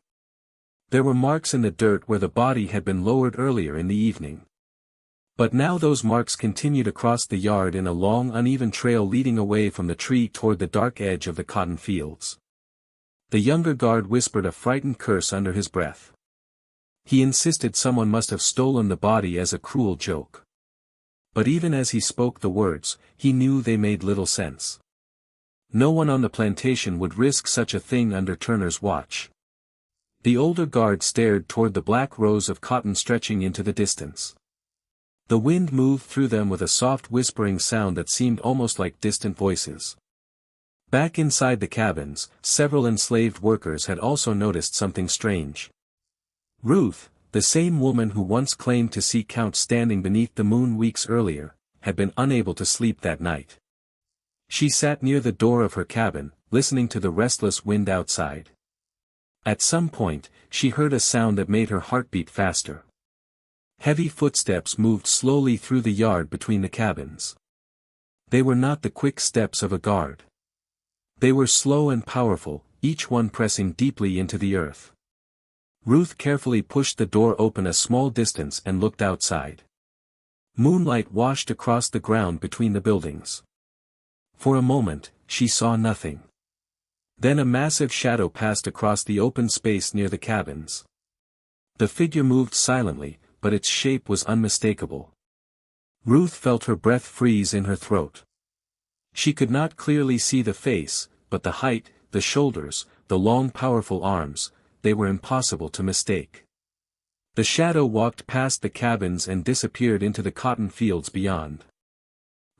There were marks in the dirt where the body had been lowered earlier in the evening. But now those marks continued across the yard in a long uneven trail leading away from the tree toward the dark edge of the cotton fields. The younger guard whispered a frightened curse under his breath. He insisted someone must have stolen the body as a cruel joke. But even as he spoke the words, he knew they made little sense. No one on the plantation would risk such a thing under Turner's watch. The older guard stared toward the black rows of cotton stretching into the distance. The wind moved through them with a soft whispering sound that seemed almost like distant voices. Back inside the cabins, several enslaved workers had also noticed something strange. Ruth, the same woman who once claimed to see Count standing beneath the moon weeks earlier, had been unable to sleep that night. She sat near the door of her cabin, listening to the restless wind outside. At some point, she heard a sound that made her heart beat faster. Heavy footsteps moved slowly through the yard between the cabins. They were not the quick steps of a guard. They were slow and powerful, each one pressing deeply into the earth. Ruth carefully pushed the door open a small distance and looked outside. Moonlight washed across the ground between the buildings. For a moment, she saw nothing. Then a massive shadow passed across the open space near the cabins. The figure moved silently, but its shape was unmistakable. Ruth felt her breath freeze in her throat. She could not clearly see the face, but the height, the shoulders, the long powerful arms, they were impossible to mistake. The shadow walked past the cabins and disappeared into the cotton fields beyond.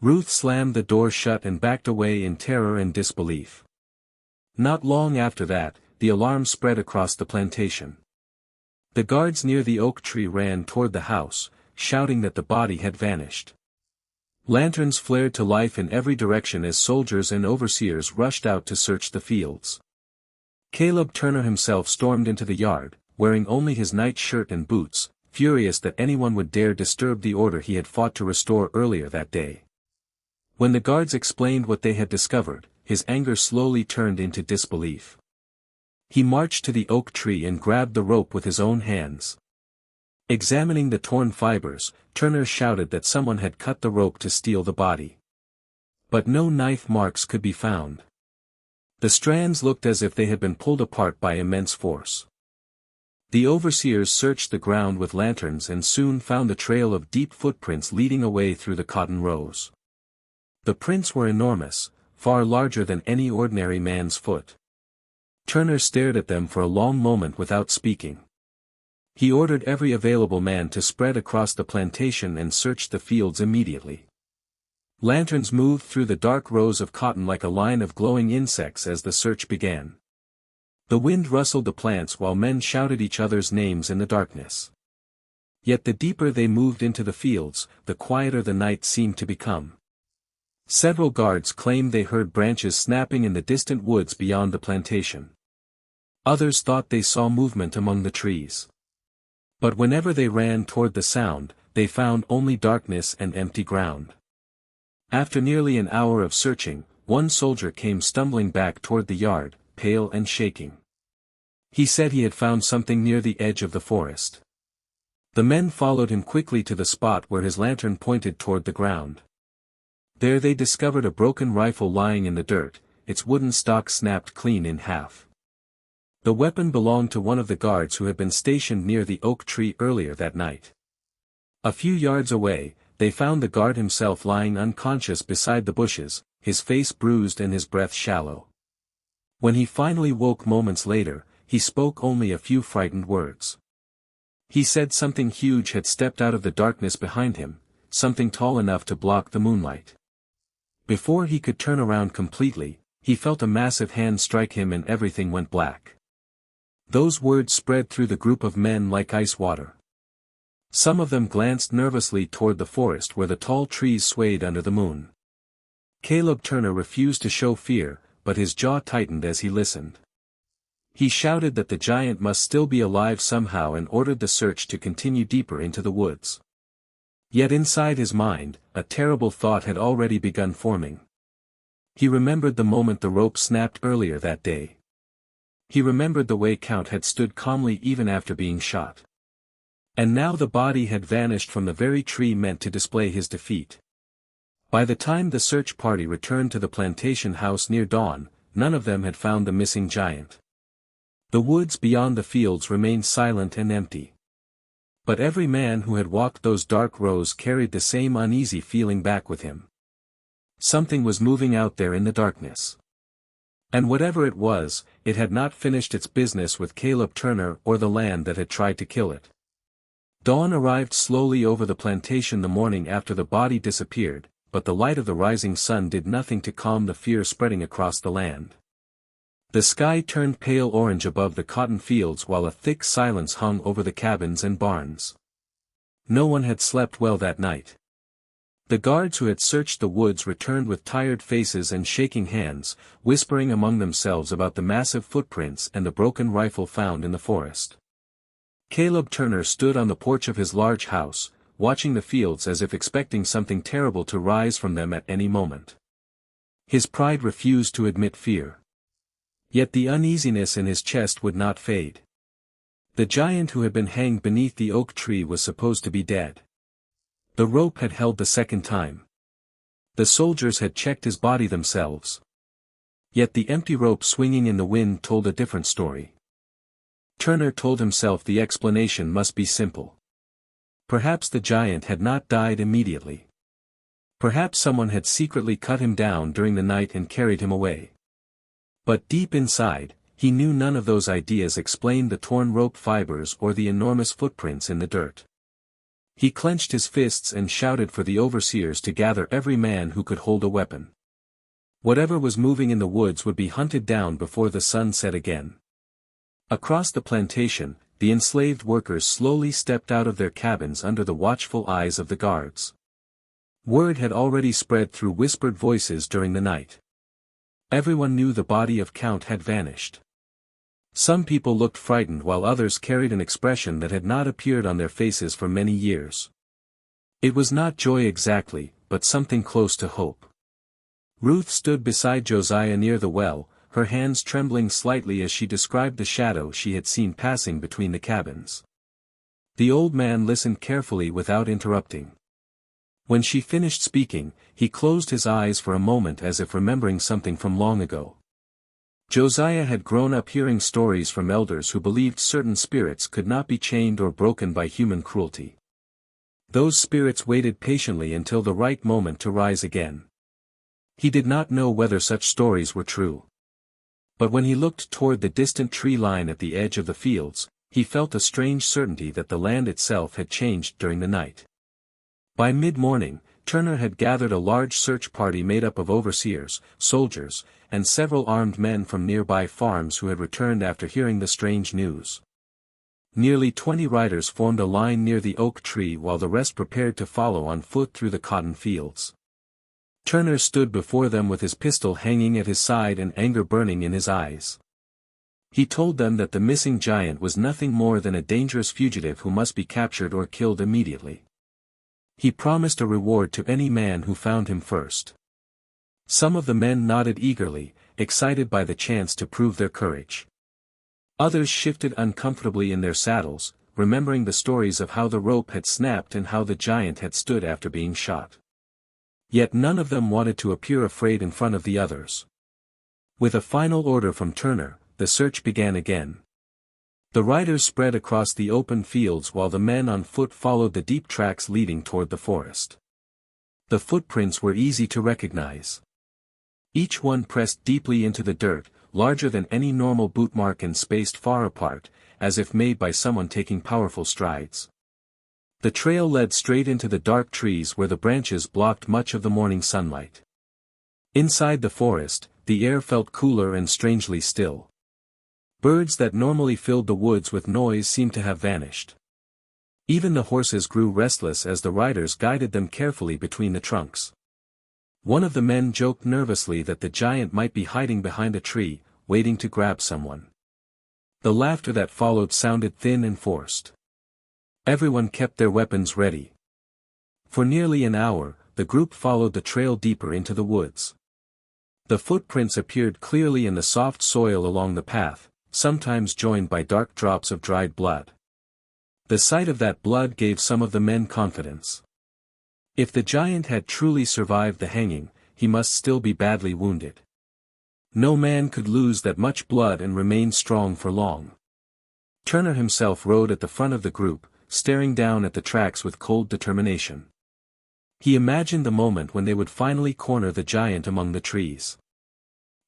Ruth slammed the door shut and backed away in terror and disbelief. Not long after that, the alarm spread across the plantation. The guards near the oak tree ran toward the house, shouting that the body had vanished. Lanterns flared to life in every direction as soldiers and overseers rushed out to search the fields. Caleb Turner himself stormed into the yard, wearing only his night shirt and boots, furious that anyone would dare disturb the order he had fought to restore earlier that day. When the guards explained what they had discovered, his anger slowly turned into disbelief. He marched to the oak tree and grabbed the rope with his own hands. Examining the torn fibers, Turner shouted that someone had cut the rope to steal the body. But no knife marks could be found. The strands looked as if they had been pulled apart by immense force. The overseers searched the ground with lanterns and soon found a trail of deep footprints leading away through the cotton rows. The prints were enormous, far larger than any ordinary man's foot. Turner stared at them for a long moment without speaking. He ordered every available man to spread across the plantation and search the fields immediately. Lanterns moved through the dark rows of cotton like a line of glowing insects as the search began. The wind rustled the plants while men shouted each other's names in the darkness. Yet the deeper they moved into the fields, the quieter the night seemed to become. Several guards claimed they heard branches snapping in the distant woods beyond the plantation. Others thought they saw movement among the trees. But whenever they ran toward the sound, they found only darkness and empty ground. After nearly an hour of searching, one soldier came stumbling back toward the yard, pale and shaking. He said he had found something near the edge of the forest. The men followed him quickly to the spot where his lantern pointed toward the ground. There they discovered a broken rifle lying in the dirt, its wooden stock snapped clean in half. The weapon belonged to one of the guards who had been stationed near the oak tree earlier that night. A few yards away, they found the guard himself lying unconscious beside the bushes, his face bruised and his breath shallow. When he finally woke moments later, he spoke only a few frightened words. He said something huge had stepped out of the darkness behind him, something tall enough to block the moonlight. Before he could turn around completely, he felt a massive hand strike him and everything went black. Those words spread through the group of men like ice water. Some of them glanced nervously toward the forest where the tall trees swayed under the moon. Caleb Turner refused to show fear, but his jaw tightened as he listened. He shouted that the giant must still be alive somehow and ordered the search to continue deeper into the woods. Yet inside his mind, a terrible thought had already begun forming. He remembered the moment the rope snapped earlier that day. He remembered the way Count had stood calmly even after being shot. And now the body had vanished from the very tree meant to display his defeat. By the time the search party returned to the plantation house near dawn, none of them had found the missing giant. The woods beyond the fields remained silent and empty. But every man who had walked those dark rows carried the same uneasy feeling back with him. Something was moving out there in the darkness. And whatever it was, it had not finished its business with Caleb Turner or the land that had tried to kill it. Dawn arrived slowly over the plantation the morning after the body disappeared, but the light of the rising sun did nothing to calm the fear spreading across the land. The sky turned pale orange above the cotton fields while a thick silence hung over the cabins and barns. No one had slept well that night. The guards who had searched the woods returned with tired faces and shaking hands, whispering among themselves about the massive footprints and the broken rifle found in the forest. Caleb Turner stood on the porch of his large house, watching the fields as if expecting something terrible to rise from them at any moment. His pride refused to admit fear. Yet the uneasiness in his chest would not fade. The giant who had been hanged beneath the oak tree was supposed to be dead. The rope had held the second time. The soldiers had checked his body themselves. Yet the empty rope swinging in the wind told a different story. Turner told himself the explanation must be simple. Perhaps the giant had not died immediately. Perhaps someone had secretly cut him down during the night and carried him away. But deep inside, he knew none of those ideas explained the torn rope fibers or the enormous footprints in the dirt. He clenched his fists and shouted for the overseers to gather every man who could hold a weapon. Whatever was moving in the woods would be hunted down before the sun set again. Across the plantation, the enslaved workers slowly stepped out of their cabins under the watchful eyes of the guards. Word had already spread through whispered voices during the night. Everyone knew the body of Count had vanished. Some people looked frightened while others carried an expression that had not appeared on their faces for many years. It was not joy exactly, but something close to hope. Ruth stood beside Josiah near the well, her hands trembling slightly as she described the shadow she had seen passing between the cabins. The old man listened carefully without interrupting. When she finished speaking, he closed his eyes for a moment as if remembering something from long ago. Josiah had grown up hearing stories from elders who believed certain spirits could not be chained or broken by human cruelty. Those spirits waited patiently until the right moment to rise again. He did not know whether such stories were true. But when he looked toward the distant tree line at the edge of the fields, he felt a strange certainty that the land itself had changed during the night. By mid-morning, Turner had gathered a large search party made up of overseers, soldiers, and several armed men from nearby farms who had returned after hearing the strange news. Nearly 20 riders formed a line near the oak tree while the rest prepared to follow on foot through the cotton fields. Turner stood before them with his pistol hanging at his side and anger burning in his eyes. He told them that the missing giant was nothing more than a dangerous fugitive who must be captured or killed immediately. He promised a reward to any man who found him first. Some of the men nodded eagerly, excited by the chance to prove their courage. Others shifted uncomfortably in their saddles, remembering the stories of how the rope had snapped and how the giant had stood after being shot. Yet none of them wanted to appear afraid in front of the others. With a final order from Turner, the search began again. The riders spread across the open fields while the men on foot followed the deep tracks leading toward the forest. The footprints were easy to recognize. Each one pressed deeply into the dirt, larger than any normal boot mark and spaced far apart, as if made by someone taking powerful strides. The trail led straight into the dark trees where the branches blocked much of the morning sunlight. Inside the forest, the air felt cooler and strangely still. Birds that normally filled the woods with noise seemed to have vanished. Even the horses grew restless as the riders guided them carefully between the trunks. One of the men joked nervously that the giant might be hiding behind a tree, waiting to grab someone. The laughter that followed sounded thin and forced. Everyone kept their weapons ready. For nearly an hour, the group followed the trail deeper into the woods. The footprints appeared clearly in the soft soil along the path, sometimes joined by dark drops of dried blood. The sight of that blood gave some of the men confidence. If the giant had truly survived the hanging, he must still be badly wounded. No man could lose that much blood and remain strong for long. Turner himself rode at the front of the group, staring down at the tracks with cold determination. He imagined the moment when they would finally corner the giant among the trees.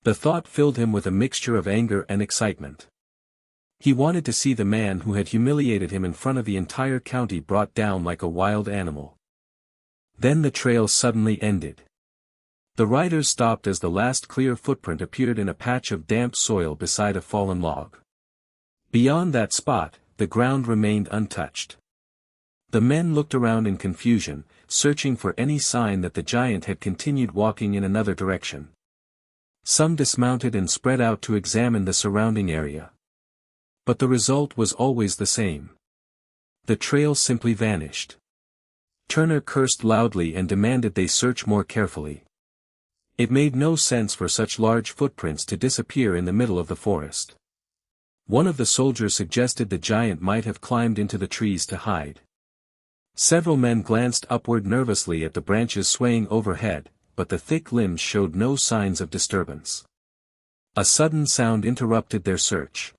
The thought filled him with a mixture of anger and excitement. He wanted to see the man who had humiliated him in front of the entire county brought down like a wild animal. Then the trail suddenly ended. The riders stopped as the last clear footprint appeared in a patch of damp soil beside a fallen log. Beyond that spot, the ground remained untouched. The men looked around in confusion, searching for any sign that the giant had continued walking in another direction. Some dismounted and spread out to examine the surrounding area. But the result was always the same. The trail simply vanished. Turner cursed loudly and demanded they search more carefully. It made no sense for such large footprints to disappear in the middle of the forest. One of the soldiers suggested the giant might have climbed into the trees to hide. Several men glanced upward nervously at the branches swaying overhead, but the thick limbs showed no signs of disturbance. A sudden sound interrupted their search.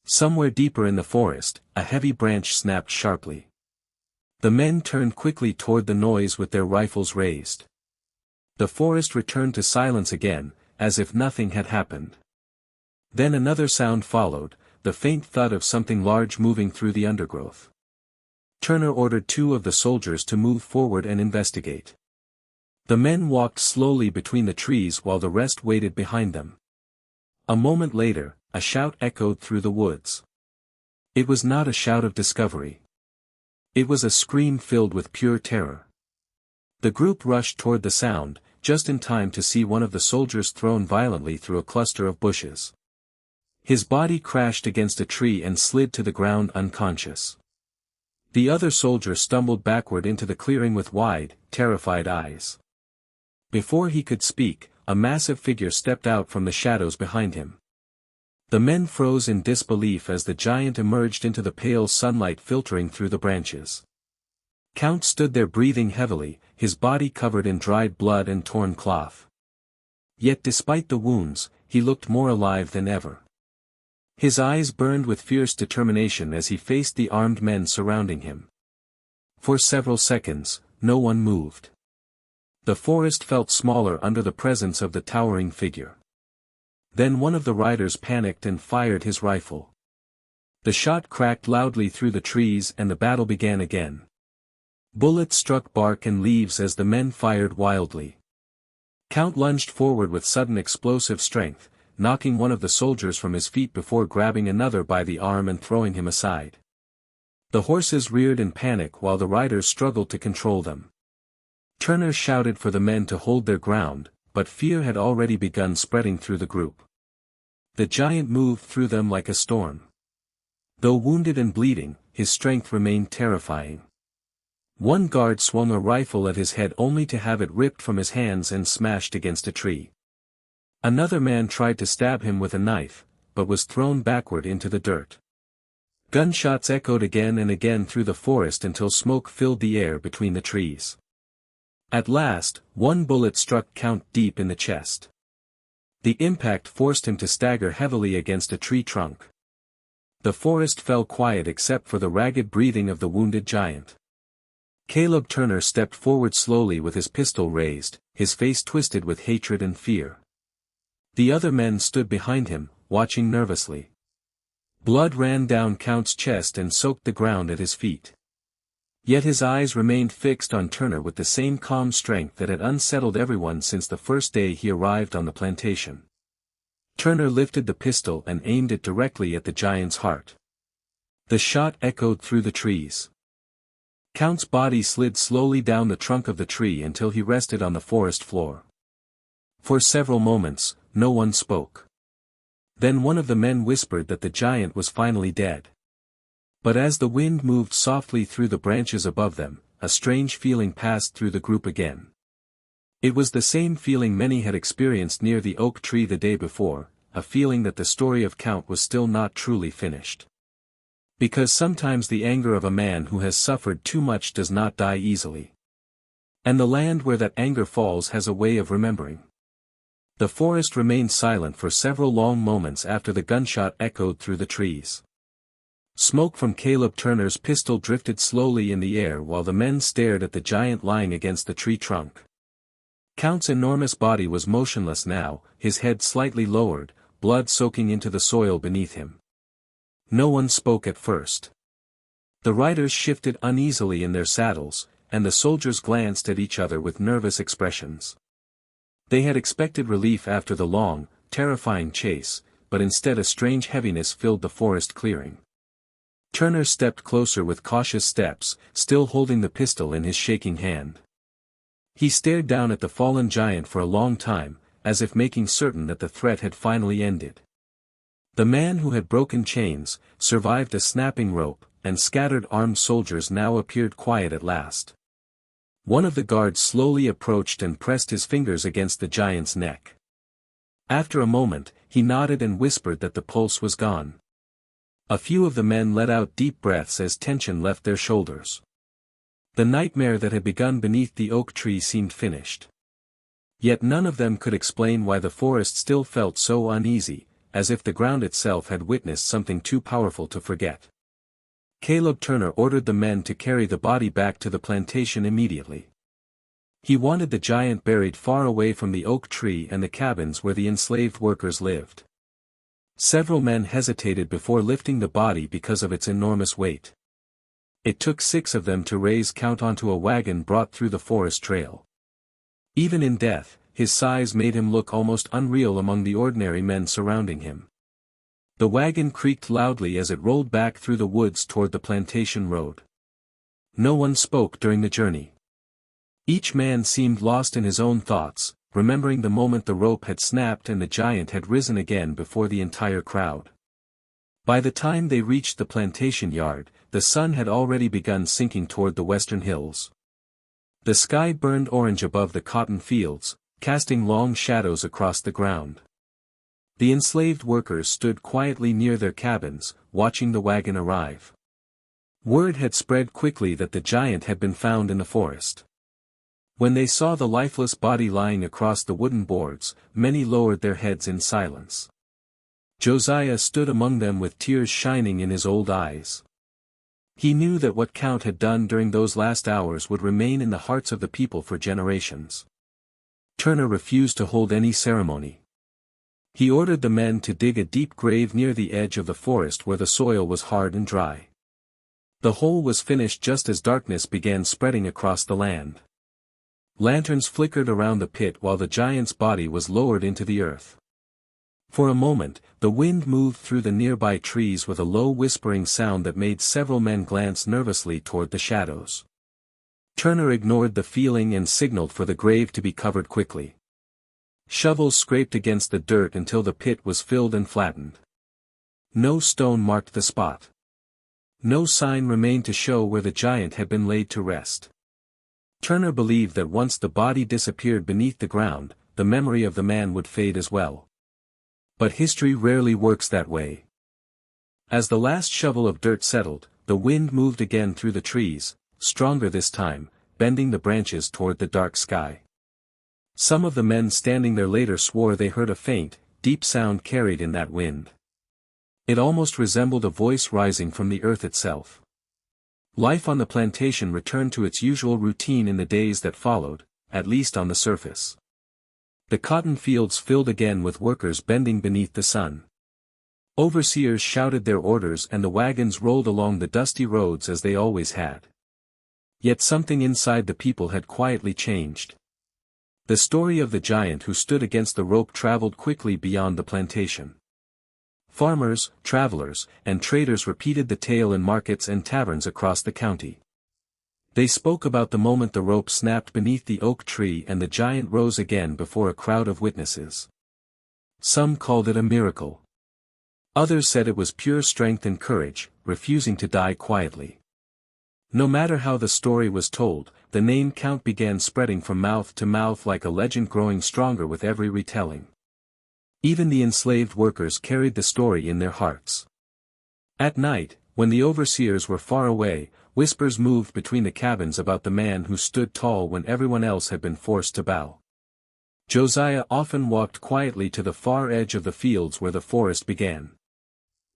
Somewhere deeper in the forest, a heavy branch snapped sharply. The men turned quickly toward the noise with their rifles raised. The forest returned to silence again, as if nothing had happened. Then another sound followed, the faint thud of something large moving through the undergrowth. Turner ordered 2 of the soldiers to move forward and investigate. The men walked slowly between the trees while the rest waited behind them. A moment later, a shout echoed through the woods. It was not a shout of discovery. It was a scream filled with pure terror. The group rushed toward the sound, just in time to see one of the soldiers thrown violently through a cluster of bushes. His body crashed against a tree and slid to the ground unconscious. The other soldier stumbled backward into the clearing with wide, terrified eyes. Before he could speak, a massive figure stepped out from the shadows behind him. The men froze in disbelief as the giant emerged into the pale sunlight filtering through the branches. Count stood there breathing heavily, his body covered in dried blood and torn cloth. Yet despite the wounds, he looked more alive than ever. His eyes burned with fierce determination as he faced the armed men surrounding him. For several seconds, no one moved. The forest felt smaller under the presence of the towering figure. Then one of the riders panicked and fired his rifle. The shot cracked loudly through the trees and the battle began again. Bullets struck bark and leaves as the men fired wildly. Count lunged forward with sudden explosive strength, knocking one of the soldiers from his feet before grabbing another by the arm and throwing him aside. The horses reared in panic while the riders struggled to control them. Turner shouted for the men to hold their ground, but fear had already begun spreading through the group. The giant moved through them like a storm. Though wounded and bleeding, his strength remained terrifying. One guard swung a rifle at his head only to have it ripped from his hands and smashed against a tree. Another man tried to stab him with a knife, but was thrown backward into the dirt. Gunshots echoed again and again through the forest until smoke filled the air between the trees. At last, one bullet struck Count deep in the chest. The impact forced him to stagger heavily against a tree trunk. The forest fell quiet except for the ragged breathing of the wounded giant. Caleb Turner stepped forward slowly with his pistol raised, his face twisted with hatred and fear. The other men stood behind him, watching nervously. Blood ran down Count's chest and soaked the ground at his feet. Yet his eyes remained fixed on Turner with the same calm strength that had unsettled everyone since the first day he arrived on the plantation. Turner lifted the pistol and aimed it directly at the giant's heart. The shot echoed through the trees. Count's body slid slowly down the trunk of the tree until he rested on the forest floor. For several moments, no one spoke. Then one of the men whispered that the giant was finally dead. But as the wind moved softly through the branches above them, a strange feeling passed through the group again. It was the same feeling many had experienced near the oak tree the day before, a feeling that the story of Count was still not truly finished. Because sometimes the anger of a man who has suffered too much does not die easily. And the land where that anger falls has a way of remembering. The forest remained silent for several long moments after the gunshot echoed through the trees. Smoke from Caleb Turner's pistol drifted slowly in the air while the men stared at the giant lying against the tree trunk. Count's enormous body was motionless now, his head slightly lowered, blood soaking into the soil beneath him. No one spoke at first. The riders shifted uneasily in their saddles, and the soldiers glanced at each other with nervous expressions. They had expected relief after the long, terrifying chase, but instead a strange heaviness filled the forest clearing. Turner stepped closer with cautious steps, still holding the pistol in his shaking hand. He stared down at the fallen giant for a long time, as if making certain that the threat had finally ended. The man who had broken chains, survived a snapping rope, and scattered armed soldiers now appeared quiet at last. One of the guards slowly approached and pressed his fingers against the giant's neck. After a moment, he nodded and whispered that the pulse was gone. A few of the men let out deep breaths as tension left their shoulders. The nightmare that had begun beneath the oak tree seemed finished. Yet none of them could explain why the forest still felt so uneasy, as if the ground itself had witnessed something too powerful to forget. Caleb Turner ordered the men to carry the body back to the plantation immediately. He wanted the giant buried far away from the oak tree and the cabins where the enslaved workers lived. Several men hesitated before lifting the body because of its enormous weight. It took 6 of them to raise Count onto a wagon brought through the forest trail. Even in death, his size made him look almost unreal among the ordinary men surrounding him. The wagon creaked loudly as it rolled back through the woods toward the plantation road. No one spoke during the journey. Each man seemed lost in his own thoughts, remembering the moment the rope had snapped and the giant had risen again before the entire crowd. By the time they reached the plantation yard, the sun had already begun sinking toward the western hills. The sky burned orange above the cotton fields, casting long shadows across the ground. The enslaved workers stood quietly near their cabins, watching the wagon arrive. Word had spread quickly that the giant had been found in the forest. When they saw the lifeless body lying across the wooden boards, many lowered their heads in silence. Josiah stood among them with tears shining in his old eyes. He knew that what Count had done during those last hours would remain in the hearts of the people for generations. Turner refused to hold any ceremony. He ordered the men to dig a deep grave near the edge of the forest where the soil was hard and dry. The hole was finished just as darkness began spreading across the land. Lanterns flickered around the pit while the giant's body was lowered into the earth. For a moment, the wind moved through the nearby trees with a low whispering sound that made several men glance nervously toward the shadows. Turner ignored the feeling and signaled for the grave to be covered quickly. Shovels scraped against the dirt until the pit was filled and flattened. No stone marked the spot. No sign remained to show where the giant had been laid to rest. Turner believed that once the body disappeared beneath the ground, the memory of the man would fade as well. But history rarely works that way. As the last shovel of dirt settled, the wind moved again through the trees, stronger this time, bending the branches toward the dark sky. Some of the men standing there later swore they heard a faint, deep sound carried in that wind. It almost resembled a voice rising from the earth itself. Life on the plantation returned to its usual routine in the days that followed, at least on the surface. The cotton fields filled again with workers bending beneath the sun. Overseers shouted their orders and the wagons rolled along the dusty roads as they always had. Yet something inside the people had quietly changed. The story of the giant who stood against the rope traveled quickly beyond the plantation. Farmers, travelers, and traders repeated the tale in markets and taverns across the county. They spoke about the moment the rope snapped beneath the oak tree and the giant rose again before a crowd of witnesses. Some called it a miracle. Others said it was pure strength and courage, refusing to die quietly. No matter how the story was told, the name Count began spreading from mouth to mouth like a legend growing stronger with every retelling. Even the enslaved workers carried the story in their hearts. At night, when the overseers were far away, whispers moved between the cabins about the man who stood tall when everyone else had been forced to bow. Josiah often walked quietly to the far edge of the fields where the forest began.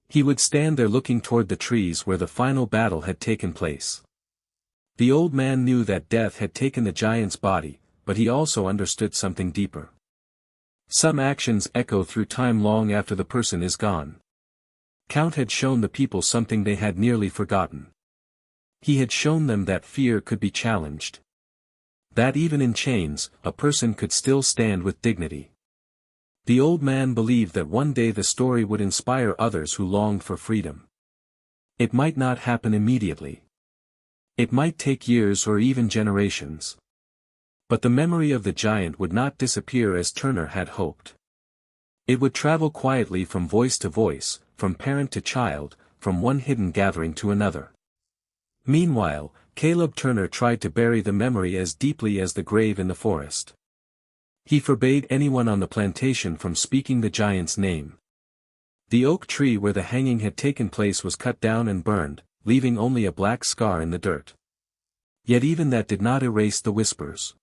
He would stand there looking toward the trees where the final battle had taken place. The old man knew that death had taken the giant's body, but he also understood something deeper. Some actions echo through time long after the person is gone. Count had shown the people something they had nearly forgotten. He had shown them that fear could be challenged. That even in chains, a person could still stand with dignity. The old man believed that one day the story would inspire others who longed for freedom. It might not happen immediately. It might take years or even generations. But the memory of the giant would not disappear as Turner had hoped. It would travel quietly from voice to voice, from parent to child, from one hidden gathering to another. Meanwhile, Caleb Turner tried to bury the memory as deeply as the grave in the forest. He forbade anyone on the plantation from speaking the giant's name. The oak tree where the hanging had taken place was cut down and burned, leaving only a black scar in the dirt. Yet even that did not erase the whispers.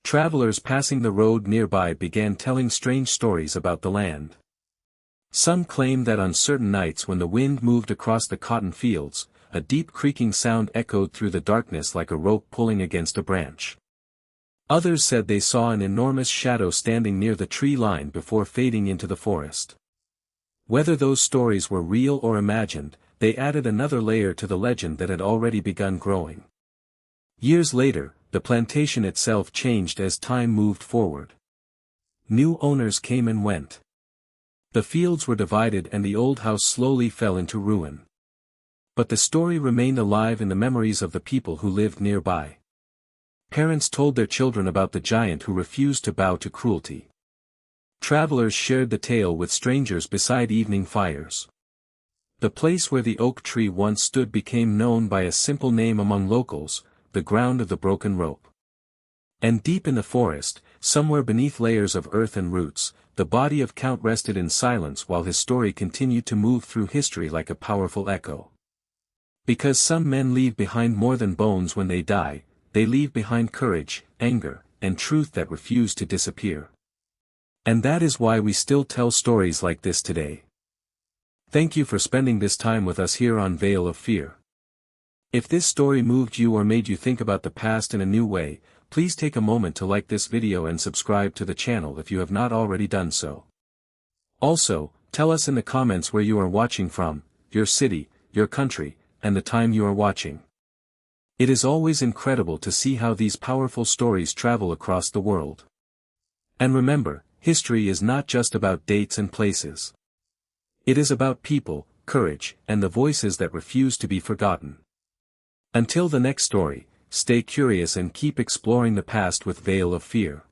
Travelers passing the road nearby began telling strange stories about the land. Some claimed that on certain nights when the wind moved across the cotton fields, a deep creaking sound echoed through the darkness like a rope pulling against a branch. Others said they saw an enormous shadow standing near the tree line before fading into the forest. Whether those stories were real or imagined, they added another layer to the legend that had already begun growing. Years later, the plantation itself changed as time moved forward. New owners came and went. The fields were divided and the old house slowly fell into ruin. But the story remained alive in the memories of the people who lived nearby. Parents told their children about the giant who refused to bow to cruelty. Travelers shared the tale with strangers beside evening fires. The place where the oak tree once stood became known by a simple name among locals, the ground of the broken rope. And deep in the forest, somewhere beneath layers of earth and roots, the body of Count rested in silence while his story continued to move through history like a powerful echo. Because some men leave behind more than bones when they die, they leave behind courage, anger, and truth that refuse to disappear. And that is why we still tell stories like this today. Thank you for spending this time with us here on Veil of Fear. If this story moved you or made you think about the past in a new way, please take a moment to like this video and subscribe to the channel if you have not already done so. Also, tell us in the comments where you are watching from, your city, your country, and the time you are watching. It is always incredible to see how these powerful stories travel across the world. And remember, history is not just about dates and places. It is about people, courage, and the voices that refuse to be forgotten. Until the next story, stay curious and keep exploring the past with Veil of Fear.